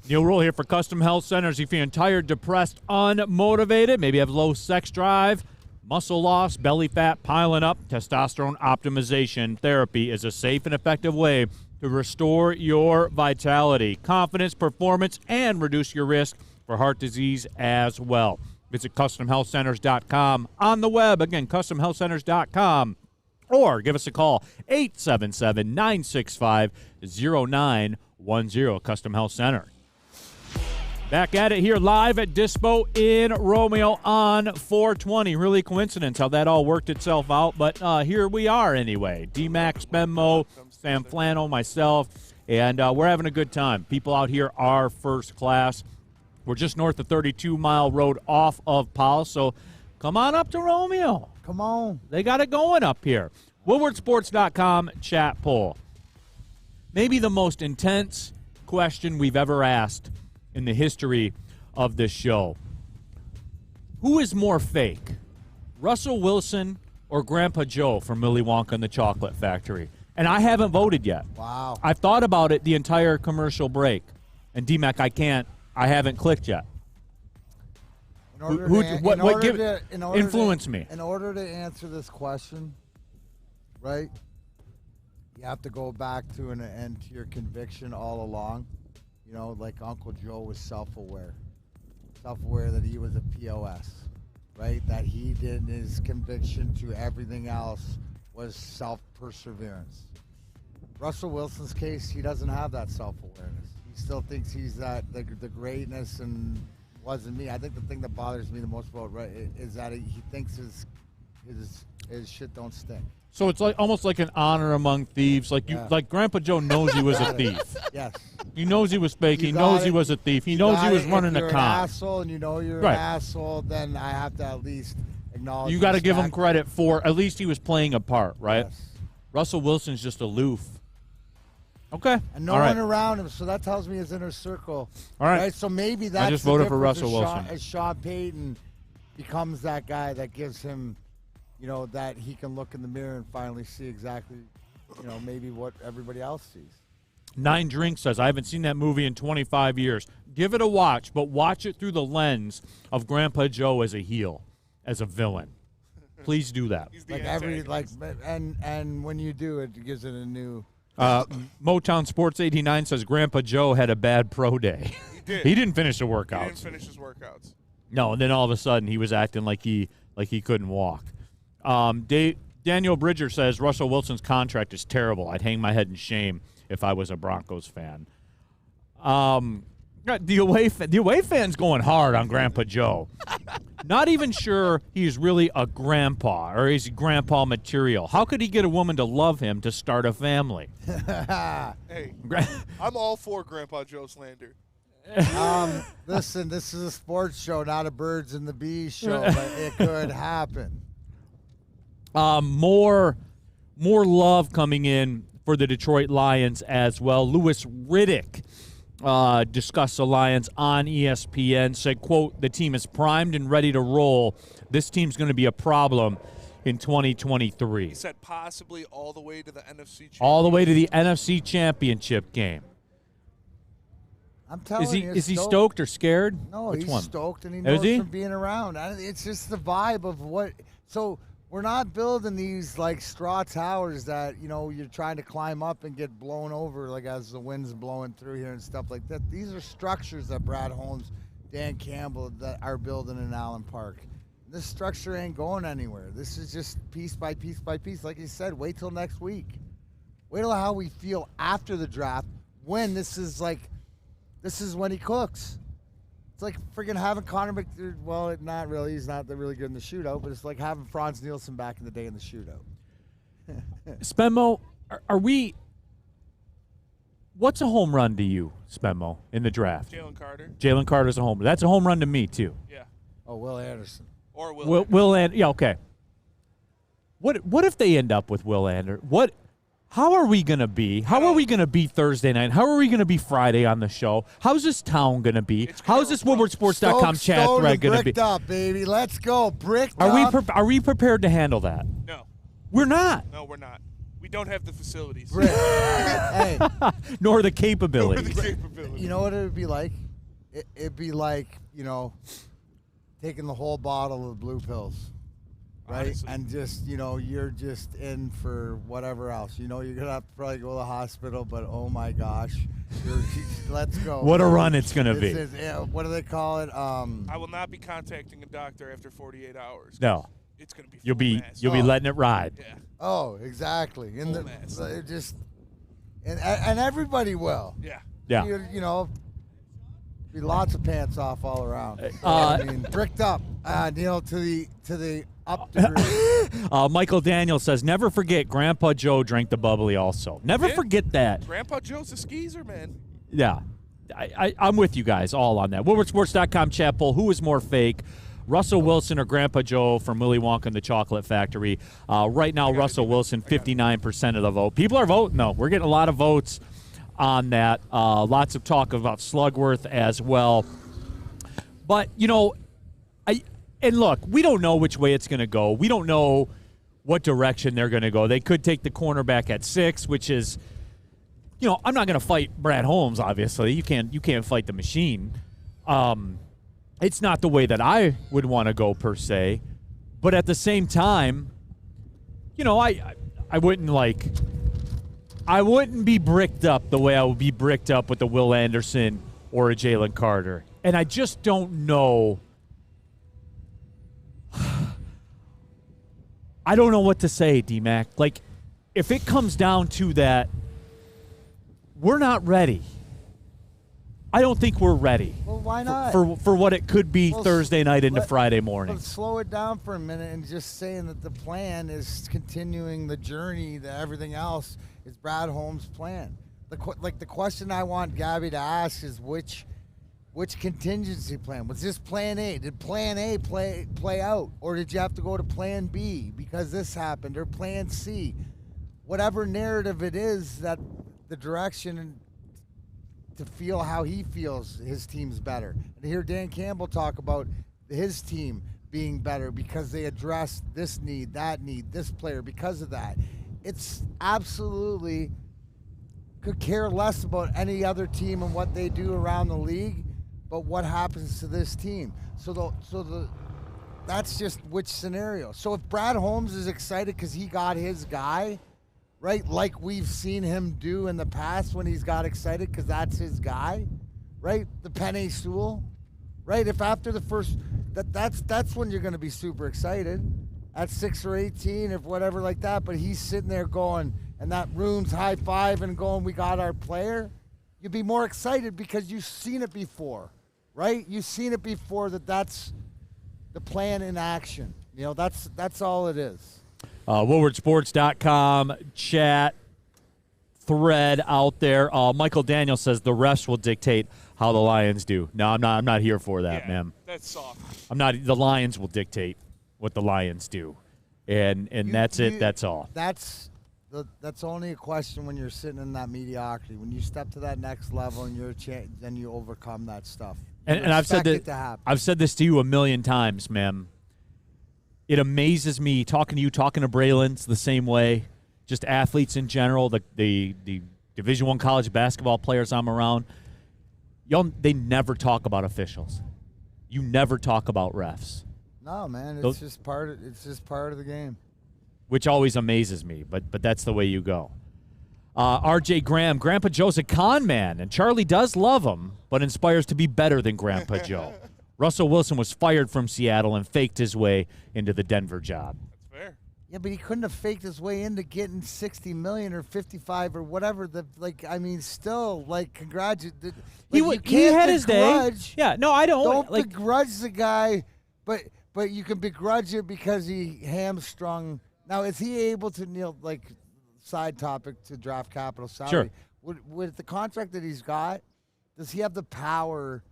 Neal Ruhl here for Custom Health Centers. If you're tired, depressed, unmotivated, maybe have low sex drive, muscle loss, belly fat piling up, testosterone optimization therapy is a safe and effective way to restore your vitality, confidence, performance, and reduce your risk for heart disease as well. Visit CustomHealthCenters.com on the web. Again, CustomHealthCenters.com. Or give us a call, 877-965-0910, Custom Health Center. Back at it here live at Dispo in Romeo on 420. Really coincidence how that all worked itself out, but here we are anyway. D-Max, Benmo, Sam Flannel, myself, and we're having a good time. People out here are first class. We're just north of 32 Mile Road off of Powell, so come on up to Romeo. Come on. They got it going up here. WoodwardSports.com chat poll. Maybe the most intense question we've ever asked in the history of this show. Who is more fake, Russell Wilson or Grandpa Joe from Willy Wonka and the Chocolate Factory? And I haven't voted yet. Wow. I've thought about it the entire commercial break. And D-Mac, I haven't clicked yet. Influence me. In order to answer this question, right, you have to go back to and to your conviction all along. You know, like Uncle Joe was self-aware that he was a POS, right? That he did his conviction to everything else was self-perseverance. Russell Wilson's case, he doesn't have that self-awareness. He still thinks he's the greatness and wasn't me. I think the thing that bothers me the most about is that he thinks his shit don't stink. So it's like almost like an honor among thieves. Like Grandpa Joe knows he was a thief. Yes. He knows he was fake. He knows he was a thief. He knows he was running a con. If you're an asshole and you know you're an asshole, then I have to at least acknowledge. You got to give him credit for at least he was playing a part, right? Yes. Russell Wilson's just aloof. Okay. And no one around him, so that tells me his inner circle. All right. So maybe that's I just voted for Russell Wilson. As Sean Payton becomes that guy that gives him, you know, that he can look in the mirror and finally see exactly, you know, maybe what everybody else sees. 9 Drink says, I haven't seen that movie in 25 years. Give it a watch, but watch it through the lens of Grandpa Joe as a heel, as a villain. Please do that. And when you do, it gives it a new. Motown Sports 89 says Grandpa Joe had a bad pro day. He did. He didn't finish the workouts. He didn't finish his workouts. No, and then all of a sudden he was acting like he couldn't walk. Daniel Bridger says Russell Wilson's contract is terrible. I'd hang my head in shame if I was a Broncos fan. The away fan's going hard on Grandpa Joe. Not even sure he's really a grandpa or he's grandpa material. How could he get a woman to love him to start a family? Hey, I'm all for Grandpa Joe slander. Listen, this is a sports show, not a birds and the bees show, but it could happen. More love coming in for the Detroit Lions as well. Louis Riddick discussed the Lions on ESPN, said, quote, the team is primed and ready to roll. This team's going to be a problem in 2023. He said possibly all the way to the NFC Championship. All the way to the NFC Championship game. I'm telling you, is he stoked or scared? No, Which he's one? stoked, and he knows from being around. It's just the vibe of what. So we're not building these like straw towers that, you know, you're trying to climb up and get blown over like as the wind's blowing through here and stuff like that. These are structures that Brad Holmes, Dan Campbell that are building in Allen Park. This structure ain't going anywhere. This is just piece by piece by piece. Like you said, wait till next week. Wait till how we feel after the draft when this is when he cooks. It's like freaking having Connor McDavid. Well, not really. He's not really good in the shootout, but it's like having Franz Nielsen back in the day in the shootout. Spenmo, are we – what's a home run to you, Spenmo, in the draft? Jalen Carter. Jalen Carter's a home run. That's a home run to me, too. Yeah. Oh, Will Anderson. Or Will Anderson. Yeah, okay. What if they end up with Will Anderson? How are we going to be? How are we going to be Thursday night? How are we going to be Friday on the show? How's this town going to be? How's this WoodwardSports.com chat thread going to be? Bricked up, baby. Let's go. Bricked up. Are we prepared to handle that? No. We're not. No, we're not. We don't have the facilities. Hey. Nor the capabilities. You know what it would be like? It'd be like, you know, taking the whole bottle of blue pills. Right? Honestly. And just, you know, you're just in for whatever else. You know, you're going to have to probably go to the hospital, but oh my gosh. Let's go. What a run it's going to be. What do they call it? I will not be contacting a doctor after 48 hours. No. It's going to be You'll be letting it ride. Yeah. Oh, exactly. And and everybody will. Yeah. Yeah. You know, be lots of pants off all around. I mean, bricked up. Neal to the up degree. Michael Daniel says, never forget Grandpa Joe drank the bubbly also. Never forget that. Grandpa Joe's a skeezer, man. Yeah. I'm with you guys all on that. WoodwardSports.com chat poll. Who is more fake? Russell Wilson or Grandpa Joe from Willy Wonka and the Chocolate Factory? Right now, Russell Wilson, 59% of the vote. People are voting, though. We're getting a lot of votes on that. Lots of talk about Slugworth as well. But, you know, and look, we don't know which way it's going to go. We don't know what direction they're going to go. They could take the cornerback at 6, which is, you know, I'm not going to fight Brad Holmes, obviously. You can't fight the machine. And It's not the way that I would want to go per se, but at the same time, you know, I wouldn't be bricked up the way I would be bricked up with a Will Anderson or a Jalen Carter. And I just don't know. I don't know what to say, D-Mac. Like, if it comes down to that, we're not ready. I don't think we're ready. Well, why not? For what it could be Thursday night into Friday morning. Let's slow it down for a minute and just saying that the plan is continuing the journey, that everything else is Brad Holmes' plan. The question I want Gabby to ask is which contingency plan? Was this plan A? Did plan A play out? Or did you have to go to plan B because this happened? Or plan C? Whatever narrative it is, that the direction to feel how he feels his team's better. And to hear Dan Campbell talk about his team being better because they addressed this need, this player because of that. It's absolutely could care less about any other team and what they do around the league, but what happens to this team. That's just which scenario. So if Brad Holmes is excited because he got his guy, right, like we've seen him do in the past when he's got excited because that's his guy, right? The Penny Sewell, right? If after the first, that's when you're going to be super excited at 6 or 18 or whatever like that. But he's sitting there going, and that room's high-fiving going, we got our player. You'd be more excited because you've seen it before, right? You've seen it before that's the plan in action. You know, that's all it is. WoodwardSports.com chat thread out there. Michael Daniel says the refs will dictate how the Lions do. No, I'm not here for that, man. That's soft. The Lions will dictate what the Lions do. And that's it. That's all. That's only a question when you're sitting in that mediocrity. When you step to that next level and then you overcome that stuff. And I've said this to you a million times, man. It amazes me talking to Braylon's the same way, just athletes in general, the Division I college basketball players I'm around. They never talk about officials. You never talk about refs. No, man, it's just part of the game. Which always amazes me, but that's the way you go. RJ Graham, Grandpa Joe's a con man, and Charlie does love him, but inspires to be better than Grandpa Joe. Russell Wilson was fired from Seattle and faked his way into the Denver job. That's fair. Yeah, but he couldn't have faked his way into getting $60 million or $55 or whatever. Still, congratulate. He had his day. Yeah, no, I don't. Don't begrudge the guy, but you can begrudge it because he hamstrung. Now, is he able to, Neal, side topic to draft capital salary? Sure. With the contract that he's got, does he have the power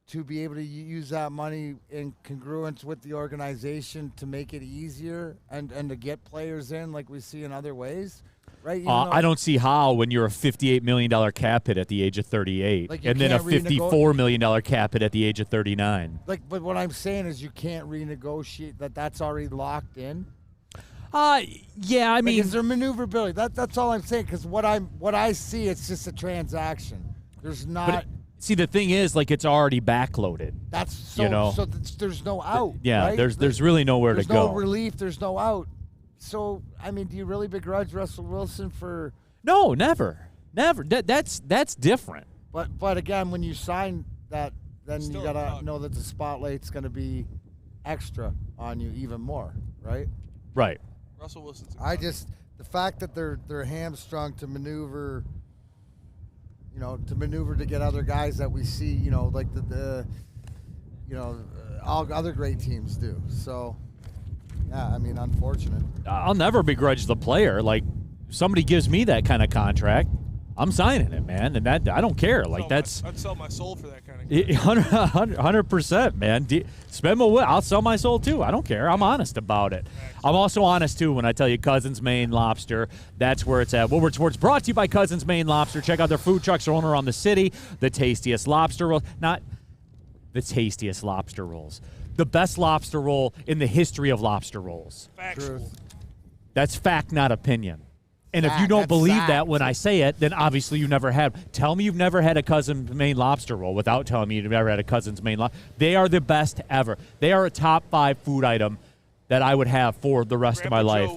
to be able to use that money in congruence with the organization to make it easier and to get players in like we see in other ways, right? I don't see how when you're a $58 million cap hit at the age of 38 and then a $54 million cap hit at the age of 39. But what I'm saying is you can't renegotiate that's already locked in. Yeah, I mean, is there maneuverability? That's all I'm saying. Because what I see, it's just a transaction. There's not. See, the thing is, it's already backloaded. That's so. So there's no out. Yeah, right? there's really nowhere to go. There's no relief. There's no out. So I mean, do you really begrudge Russell Wilson for? No, never. That's different. But again, when you sign that, then you gotta know that the spotlight's gonna be extra on you even more, right? Right. Russell Wilson's. The fact that they're hamstrung to maneuver. To get other guys that we see, like all other great teams do. So, yeah, I mean, unfortunate. I'll never begrudge the player. Somebody gives me that kind of contract, I'm signing it, man. And that I don't care. I'd sell my soul for that kind of 100%, man. Spend my will. I'll sell my soul too. I don't care. I'm honest about it. I'm also honest too when I tell you Cousins Maine Lobster. That's where it's at. Woodward Sports brought to you by Cousins Maine Lobster. Check out their food trucks are around the city. The tastiest lobster rolls. Not the tastiest lobster rolls. The best lobster roll in the history of lobster rolls. Factual. That's fact, not opinion. And if you don't believe that when I say it, then obviously you never had. Tell me you've never had a Cousin's Maine lobster roll without telling me you've never had a Cousin's Maine lobster. They are the best ever. They are a top 5 food item that I would have for the rest of my life.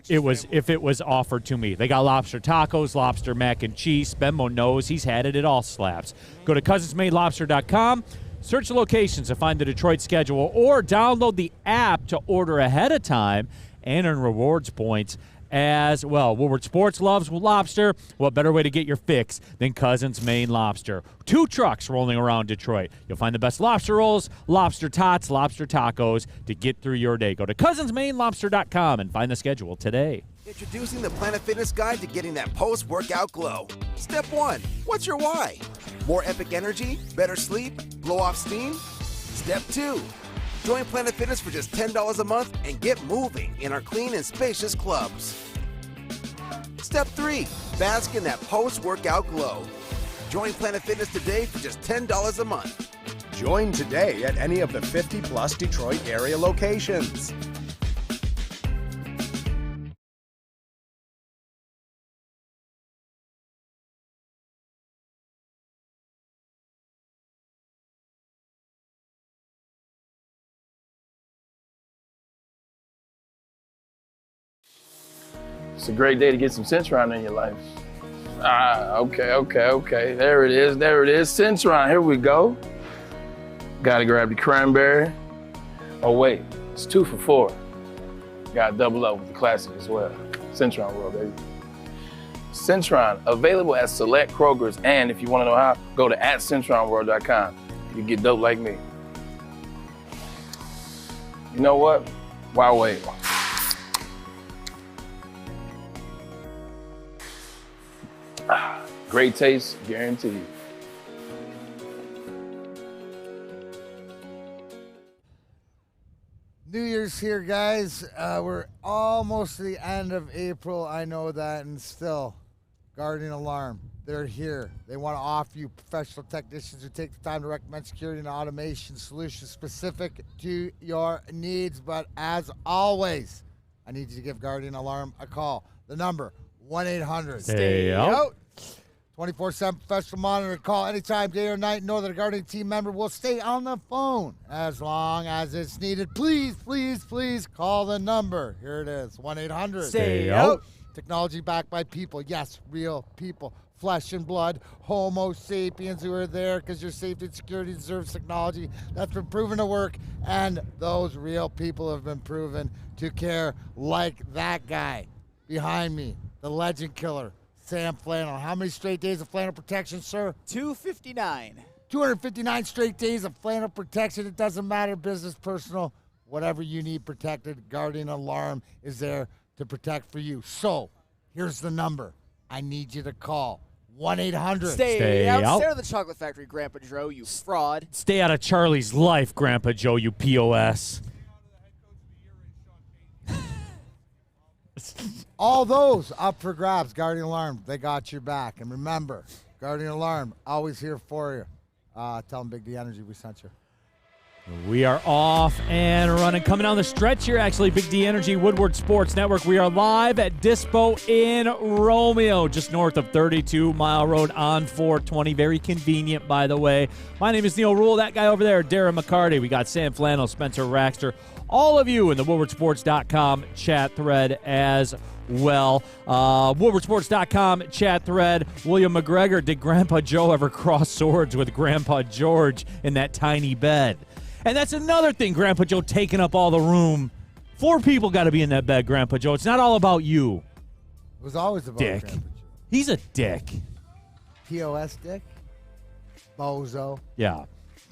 If it was offered to me. They got lobster tacos, lobster mac and cheese. Benmo knows he's had it. It all slaps. Go to cousinsmadelobster.com. Search the locations to find the Detroit schedule, or download the app to order ahead of time and earn rewards points as well. Woodward Sports loves lobster. What better way to get your fix than Cousins Maine Lobster? 2 trucks rolling around Detroit. You'll find the best lobster rolls, lobster tots, lobster tacos to get through your day. Go to cousinsmainelobster.com and find the schedule today. Introducing the Planet Fitness Guide to getting that post-workout glow. Step 1. What's your why? More epic energy? Better sleep? Blow off steam? Step 2. Join Planet Fitness for just $10 a month and get moving in our clean and spacious clubs. Step 3. Bask in that post-workout glow. Join Planet Fitness today for just $10 a month. Join today at any of the 50-plus Detroit area locations. It's a great day to get some Centron in your life. Okay. There it is. Centron, here we go. Gotta grab the cranberry. Oh wait, it's 2 for $4. Gotta double up with the classic as well. Centron World, baby. Centron, available at select Kroger's, and if you wanna know how, go to @CentronWorld.com. You can get dope like me. You know what? Why wait? Great taste, guaranteed. New Year's here, guys. We're almost to the end of April. I know that, and still, Guardian Alarm. They're here. They want to offer you professional technicians who take the time to recommend security and automation solutions specific to your needs. But as always, I need you to give Guardian Alarm a call. The number, 1-800. Stay out. 24/7 professional monitor. Call anytime, day or night. Know that a Guardian team member will stay on the phone as long as it's needed. Please, please, please call the number. Here it is, 1-800. Stay out. Technology backed by people. Yes, real people. Flesh and blood. Homo sapiens who are there because your safety and security deserves technology that's been proven to work. And those real people have been proven to care, like that guy behind me, the legend killer, Sam Flannel. How many straight days of flannel protection, sir? 259. 259 straight days of flannel protection. It doesn't matter, business, personal, whatever you need protected, Guardian Alarm is there to protect for you. So, here's the number I need you to call. 1-800. Stay out. Stay out of the chocolate factory, Grandpa Joe, you fraud. Stay out of Charlie's life, Grandpa Joe, you POS. All those up for grabs, Guardian Alarm, they got your back. And remember, Guardian Alarm, always here for you. Tell them Big D Energy we sent you. We are off and running. Coming down the stretch here, actually, Big D Energy, Woodward Sports Network. We are live at Dispo in Romeo, just north of 32 Mile Road on 420. Very convenient, by the way. My name is Neal Ruhl. That guy over there, Darren McCarty. We got Sam Flannel, Spencer Raxter, all of you in the WoodwardSports.com chat thread as well. WoodwardSports.com chat thread. William McGregor, did Grandpa Joe ever cross swords with Grandpa George in that tiny bed? And that's another thing, Grandpa Joe taking up all the room. 4 people got to be in that bed, Grandpa Joe. It's not all about you. It was always about Dick. Grandpa Joe. He's a dick. POS dick? Bozo. Yeah.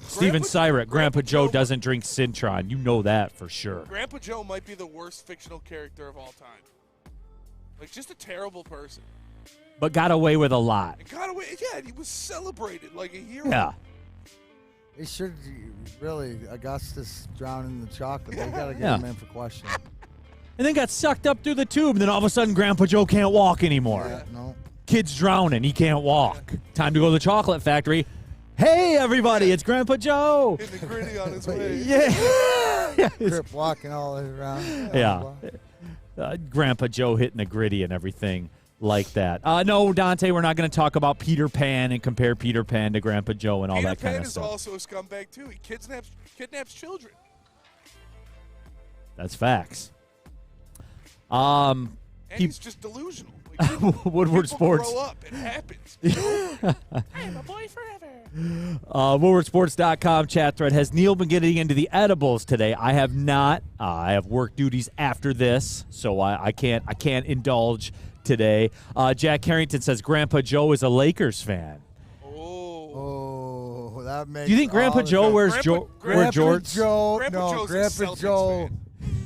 Steven Syrett, Grandpa Joe doesn't drink Cintron. You know that for sure. Grandpa Joe might be the worst fictional character of all time. Like, just a terrible person. But got away with a lot. And got away, yeah, and he was celebrated like a hero. Yeah. They should really, Augustus drowning in the chocolate. They got to get him in for questioning. And then got sucked up through the tube, and then all of a sudden Grandpa Joe can't walk anymore. Yeah, no. Kid's drowning. He can't walk. Time to go to the chocolate factory. Hey, everybody, it's Grandpa Joe. In the gritty on his way. Yeah. Crip walking all around. Yeah. Grandpa Joe hitting the gritty and everything. like that. No, Dante, we're not going to talk about Peter Pan and compare Peter Pan to Grandpa Joe and all that kind of stuff. Peter Pan is also a scumbag, too. He kidnaps children. That's facts. And he's just delusional. Like, Woodward Sports. Grow up. It happens. I am a boy forever. WoodwardSports.com chat thread. Has Neal been getting into the edibles today? I have not. I have work duties after this, so I can't indulge today. Jack Harrington says Grandpa Joe is a Lakers fan. Oh, that makes. Do you think Grandpa Joe wears Jordan? Grandpa Joe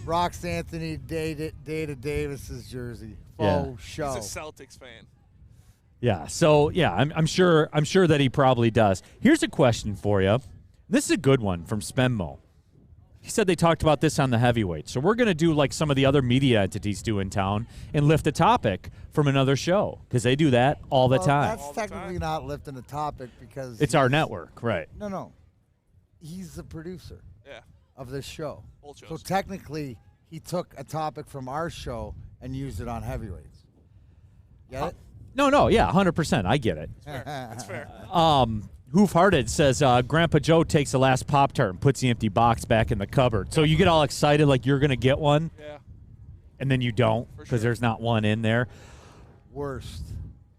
rocks Anthony Data Davis's jersey. Show. He's a Celtics fan. Yeah. So yeah, I'm sure that he probably does. Here's a question for you. This is a good one from Spenmo. He said they talked about this on the heavyweight. So we're going to do like some of the other media entities do in town and lift a topic from another show because they do that all the time. That's technically not lifting a topic because it's our network, right? No. He's the producer of this show. So technically, he took a topic from our show and used it on heavyweights. Get it? No, yeah, 100%. I get it. That's fair. Hoof-Hearted says Grandpa Joe takes the last Pop-Tart and puts the empty box back in the cupboard. So you get all excited like you're going to get one, and then you don't because there's not one in there. Worst.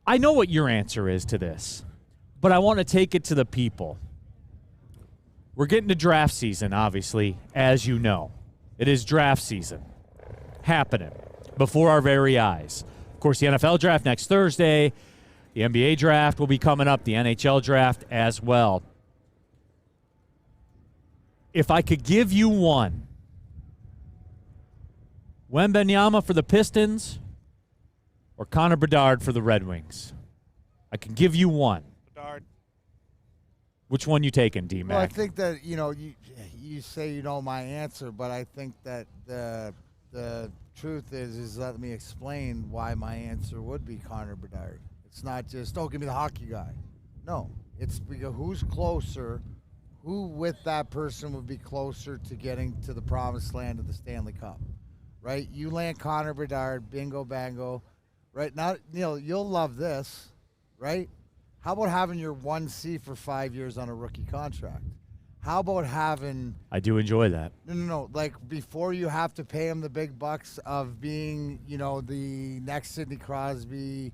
I know what your answer is to this, but I want to take it to the people. We're getting to draft season, obviously, as you know. It is draft season happening before our very eyes. Of course, the NFL draft next Thursday. The NBA draft will be coming up, the NHL draft as well. If I could give you one, Wembanyama for the Pistons or Connor Bedard for the Red Wings, I can give you one. Bedard. Which one you taking, D-Mac? Well, I think that, you say you know my answer, but I think that the truth is let me explain why my answer would be Connor Bedard. It's not just, give me the hockey guy. No, it's because who's closer, who with that person would be closer to getting to the promised land of the Stanley Cup, right? You land Connor Bedard, bingo, bango, right? Now, Neal, you'll love this, right? How about having your 1C for 5 years on a rookie contract? How about having... I do enjoy that. No. Like, before you have to pay him the big bucks of being, the next Sidney Crosby,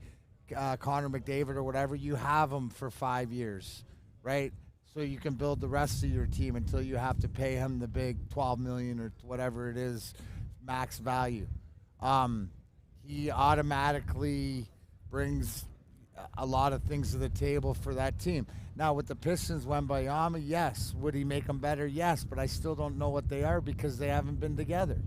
Connor McDavid or whatever, you have him for 5 years, right? So you can build the rest of your team until you have to pay him the big $12 million or whatever it is, max value. He automatically brings a lot of things to the table for that team. Now, with the Pistons, Wembanyama, yes. Would he make them better? Yes, but I still don't know what they are because they haven't been together,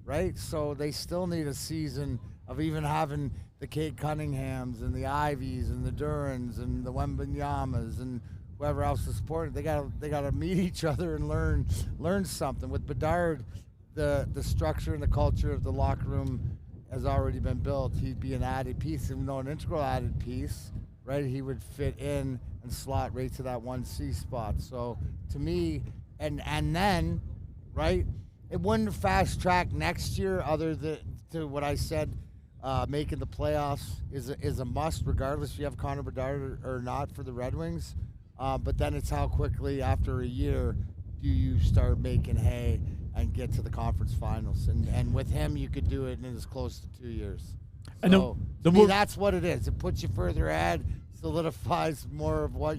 right? So they still need a season of even having the Cade Cunninghams and the Ivies and the Durans and the Wembanyamas and whoever else is supporting. They gotta meet each other and learn something. With Bedard, the structure and the culture of the locker room has already been built. He'd be an added piece, even though an integral added piece, right? He would fit in and slot right to that 1C spot. So to me, and then, right, it wouldn't fast track next year other than to what I said, making the playoffs is a must regardless if you have Connor Bedard or not for the Red Wings. But then it's how quickly after a year do you start making hay and get to the conference finals. And with him, you could do it in as close to 2 years. So that's what it is. It puts you further ahead, solidifies more of what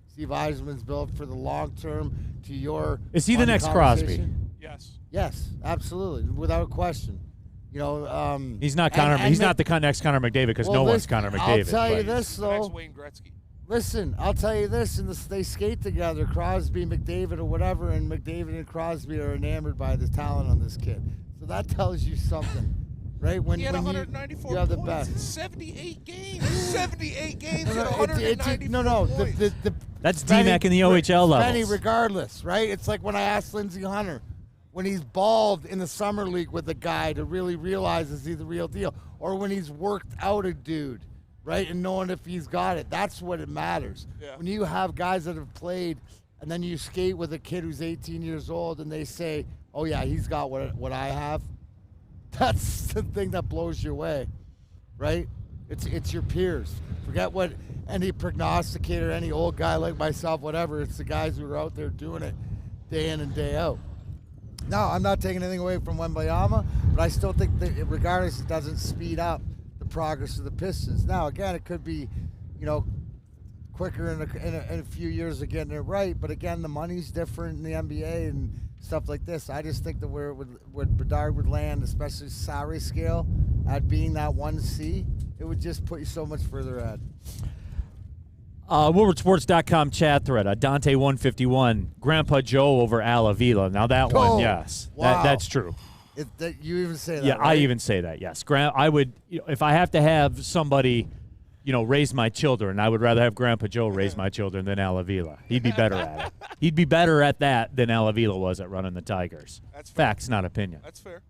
Steve Yzerman's built for the long term to your. Is he the next Crosby? Yes. Yes, absolutely, without question. He's not Connor. He's not the next Connor McDavid because no one's Connor McDavid. I'll tell you this though. Next Wayne Gretzky. Listen, I'll tell you this, they skate together, Crosby, McDavid, or whatever, and McDavid and Crosby are enamored by the talent on this kid. So that tells you something, right? When he had when 194 you have the points best. in 78 games. 78 games at 194 points. That's D-Mac in the OHL levels. Benny, regardless, right? It's like when I asked Lindsey Hunter, when he's balled in the summer league with a guy to really realize is he the real deal, or when he's worked out a dude, right, and knowing if he's got it. That's what it matters. Yeah. When you have guys that have played and then you skate with a kid who's 18 years old and they say, oh, yeah, he's got what I have, that's the thing that blows you away, right? It's your peers. Forget what any prognosticator, any old guy like myself, whatever. It's the guys who are out there doing it day in and day out. No, I'm not taking anything away from Wembanyama, but I still think that regardless, it doesn't speed up the progress of the Pistons. Now, again, it could be, quicker in a few years of getting it right, but again, the money's different in the NBA and stuff like this. I just think that where Bedard would land, especially salary scale, at being that 1C, it would just put you so much further ahead. WoodwardSports.com chat thread. Dante 151. Grandpa Joe over Al Avila. Now that one, yes, wow. That's true. You even say that? Yeah, right? I even say that. Yes, I would. If I have to have somebody, raise my children, I would rather have Grandpa Joe raise my children than Al Avila. He'd be better at it. He'd be better at that than Al Avila was at running the Tigers. That's fair. Facts, not opinion. That's fair.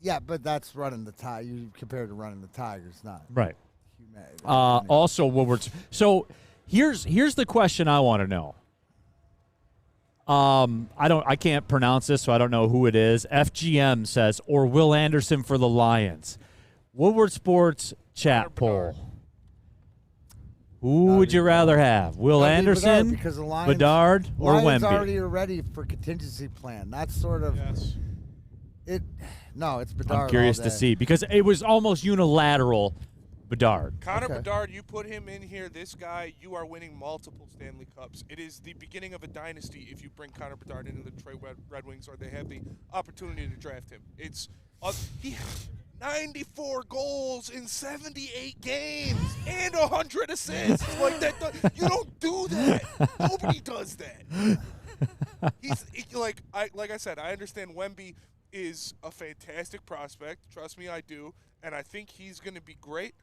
Yeah, but that's running the Tigers. You compared to running the Tigers, not right. Also, Woodward. So here's the question I want to know. I can't pronounce this, so I don't know who it is. FGM says, or Will Anderson for the Lions. Woodward Sports chat poll. Who would you rather have? Will Anderson, because the Lions, Bedard, or Lions Wemby? already are ready for contingency plan. That's sort of it. No, it's Bedard. I'm curious to see because it was almost unilateral. Bedard. Connor Bedard, you put him in here, this guy, you are winning multiple Stanley Cups. It is the beginning of a dynasty if you bring Connor Bedard into the Detroit Red Wings or they have the opportunity to draft him. He has 94 goals in 78 games and 100 assists. Like that, you don't do that. Nobody does that. Like I said, I understand Wemby is a fantastic prospect. Trust me, I do. And I think he's going to be great.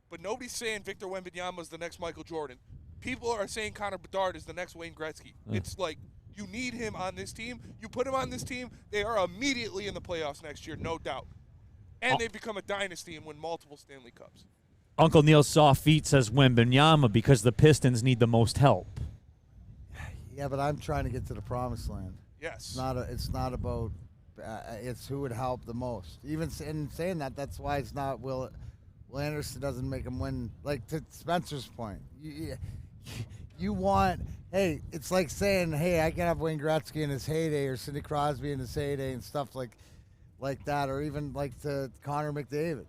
But nobody's saying Victor Wembanyama is the next Michael Jordan. People are saying Connor Bedard is the next Wayne Gretzky. It's like you need him on this team. You put him on this team, they are immediately in the playoffs next year, no doubt. And they become a dynasty and win multiple Stanley Cups. Uncle Neal's soft feet says Wembanyama because the Pistons need the most help. Yeah, but I'm trying to get to the promised land. Yes. It's not about it's who would help the most. Even in saying that, that's why it's not Will Anderson doesn't make him win. Like to Spencer's point, you want. Hey, it's like saying, hey, I can have Wayne Gretzky in his heyday or Sidney Crosby in his heyday and stuff like that, or even like to Connor McDavid.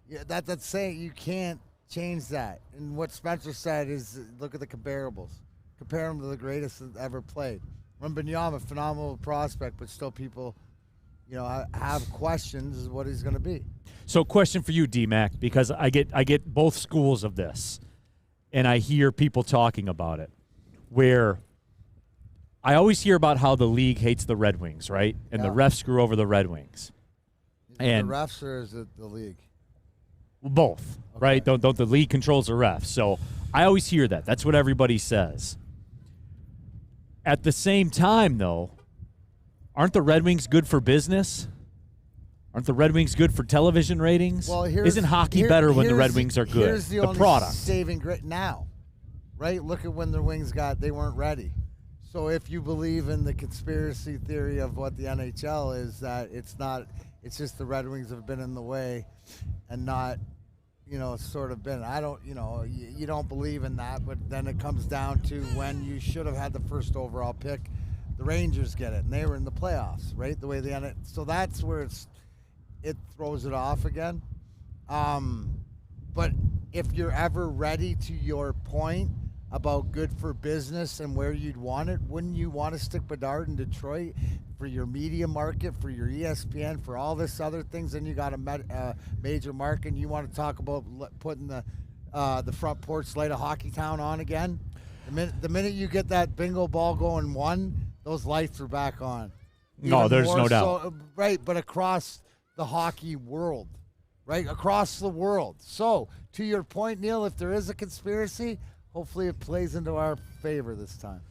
Yeah, that's saying you can't change that. And what Spencer said is, look at the comparables. Compare him to the greatest that ever played. Wembanyama, phenomenal prospect, but still people, have questions as what he's going to be. So, question for you, D-Mac, because I get both schools of this, and I hear people talking about it, where I always hear about how the league hates the Red Wings, right? And the refs screw over the Red Wings. And the refs, or is it the league? Both, right? Don't the league controls the refs. So I always hear that. That's what everybody says. At the same time, though, aren't the Red Wings good for business? Aren't the Red Wings good for television ratings? Well, isn't hockey better when the Red Wings are good? Here's the only product. Saving grit now, right? Look at when the Wings they weren't ready. So if you believe in the conspiracy theory of what the NHL is, that it's just the Red Wings have been in the way and not, sort of been. I don't, you don't believe in that, but then it comes down to when you should have had the first overall pick, the Rangers get it, and they were in the playoffs, right? The way they ended. So that's where it throws it off again. But if you're ever ready to your point about good for business and where you'd want it, wouldn't you want to stick Bedard in Detroit for your media market, for your ESPN, for all this other things? Then you got a major market, and you want to talk about putting the front porch light of Hockey Town on again? The minute you get that bingo ball going those lights are back on. No, there's no doubt. Right, but across the hockey world, right? Across the world. So, to your point, Neal, if there is a conspiracy, hopefully it plays into our favor this time.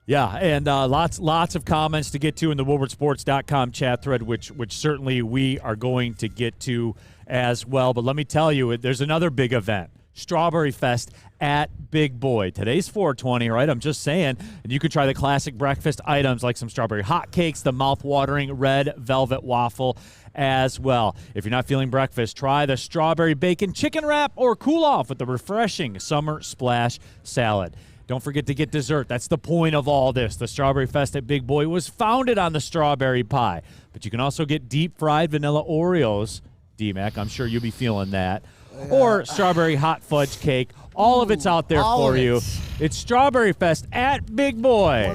Yeah, and lots of comments to get to in the WoodwardSports.com chat thread, which certainly we are going to get to as well. But let me tell you, there's another big event Strawberry Fest at Big Boy. Today's 420, right? I'm just saying. And you could try the classic breakfast items like some strawberry hotcakes, the mouth-watering red velvet waffle as well. If you're not feeling breakfast, try the strawberry bacon chicken wrap or cool off with the refreshing summer splash salad. Don't forget to get dessert. That's the point of all this. The Strawberry Fest at Big Boy was founded on the strawberry pie. But you can also get deep-fried vanilla Oreos. D-Mac, I'm sure you'll be feeling that. Or strawberry hot fudge cake. All of it's out there for you. It's Strawberry Fest at Big Boy.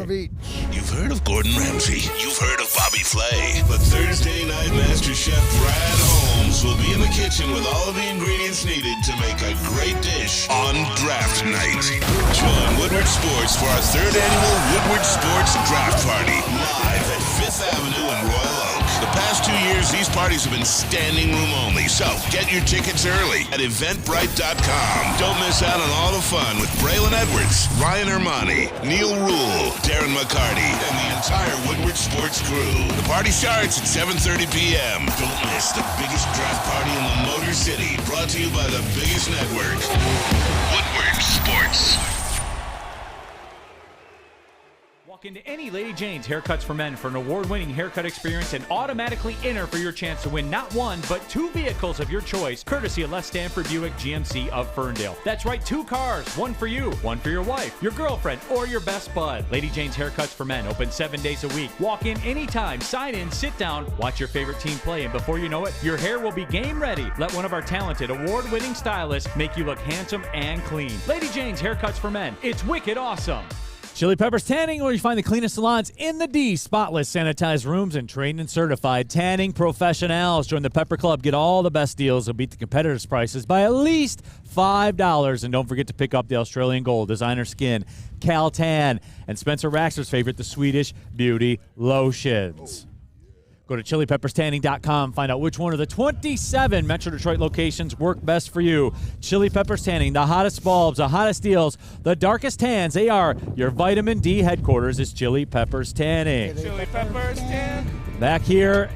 You've heard of Gordon Ramsay. You've heard of Bobby Flay. But Thursday night Master Chef Brad Holmes will be in the kitchen with all of the ingredients needed to make a great dish on draft night. Join Woodward Sports for our 3rd annual Woodward Sports Draft Party, live at 5th Avenue in Royal Oak. The past 2 years, these parties have been standing room only, so get your tickets early at eventbrite.com. Don't miss out on all the fun with Braylon Edwards, Ryan Ermanni, Neal Ruhl, Darren McCarty, and the entire Woodward Sports crew. The party starts at 7:30 p.m. Don't miss the biggest draft party in the Motor City, brought to you by the biggest network, Woodward Sports. Walk into any Lady Jane's Haircuts for Men for an award-winning haircut experience and automatically enter for your chance to win not one, but 2 vehicles of your choice, courtesy of Les Stanford Buick GMC of Ferndale. That's right, 2 cars, one for you, one for your wife, your girlfriend, or your best bud. Lady Jane's Haircuts for Men, open 7 days a week. Walk in anytime, sign in, sit down, watch your favorite team play, and before you know it, your hair will be game ready. Let one of our talented, award-winning stylists make you look handsome and clean. Lady Jane's Haircuts for Men. It's wicked awesome. Chili Peppers Tanning, where you find the cleanest salons in the D. Spotless, sanitized rooms, and trained and certified tanning professionals. Join the Pepper Club. Get all the best deals. They'll beat the competitors' prices by at least $5. And don't forget to pick up the Australian Gold, Designer Skin, Cal Tan, and Spencer Raxler's favorite, the Swedish Beauty Lotions. Go to ChiliPeppersTanning.com. Find out which one of the 27 Metro Detroit locations work best for you. Chili Peppers Tanning, the hottest bulbs, the hottest deals, the darkest tans. They are your vitamin D headquarters. Is Chili Peppers Tanning. Chili Peppers Tan. Back here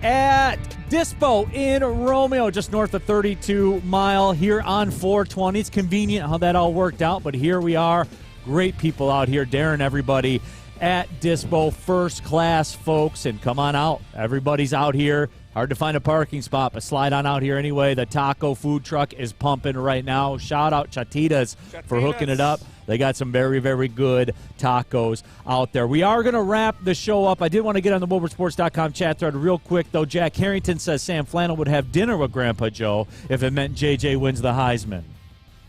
at Dispo in Romeo, just north of 32 Mile here on 420. It's convenient how that all worked out, but here we are. Great people out here. Darren, everybody at Dispo, first class folks, and come on out. Everybody's out here. Hard to find a parking spot, but slide on out here anyway. The taco food truck is pumping right now. Shout out Chatitas for hooking it up. They got some very, very good tacos out there. We are going to wrap the show up. I did want to get on the WoodwardSports.com chat thread real quick, though. Jack Harrington says Sam Flannel would have dinner with Grandpa Joe if it meant JJ wins the Heisman.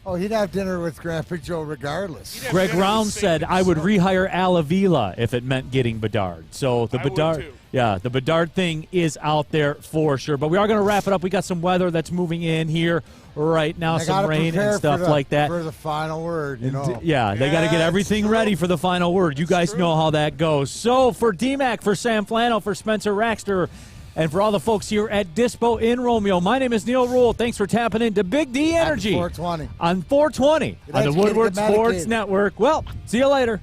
Oh, he'd have dinner with Grandpa Joe regardless. Greg Round said, I would rehire Alavila if it meant getting Bedard. So the Bedard, the Bedard thing is out there for sure. But we are going to wrap it up. We got some weather that's moving in here right now, some rain and stuff like that. For the final word, you know. Yeah, they got to get everything ready for the final word. You guys know how that goes. So for D-Mac, for Sam Flannel, for Spencer Raxler, and for all the folks here at Dispo in Romeo, my name is Neal Ruhl. Thanks for tapping into Big D Energy on 420 on 420 on the Woodward Sports Network. Well, see you later.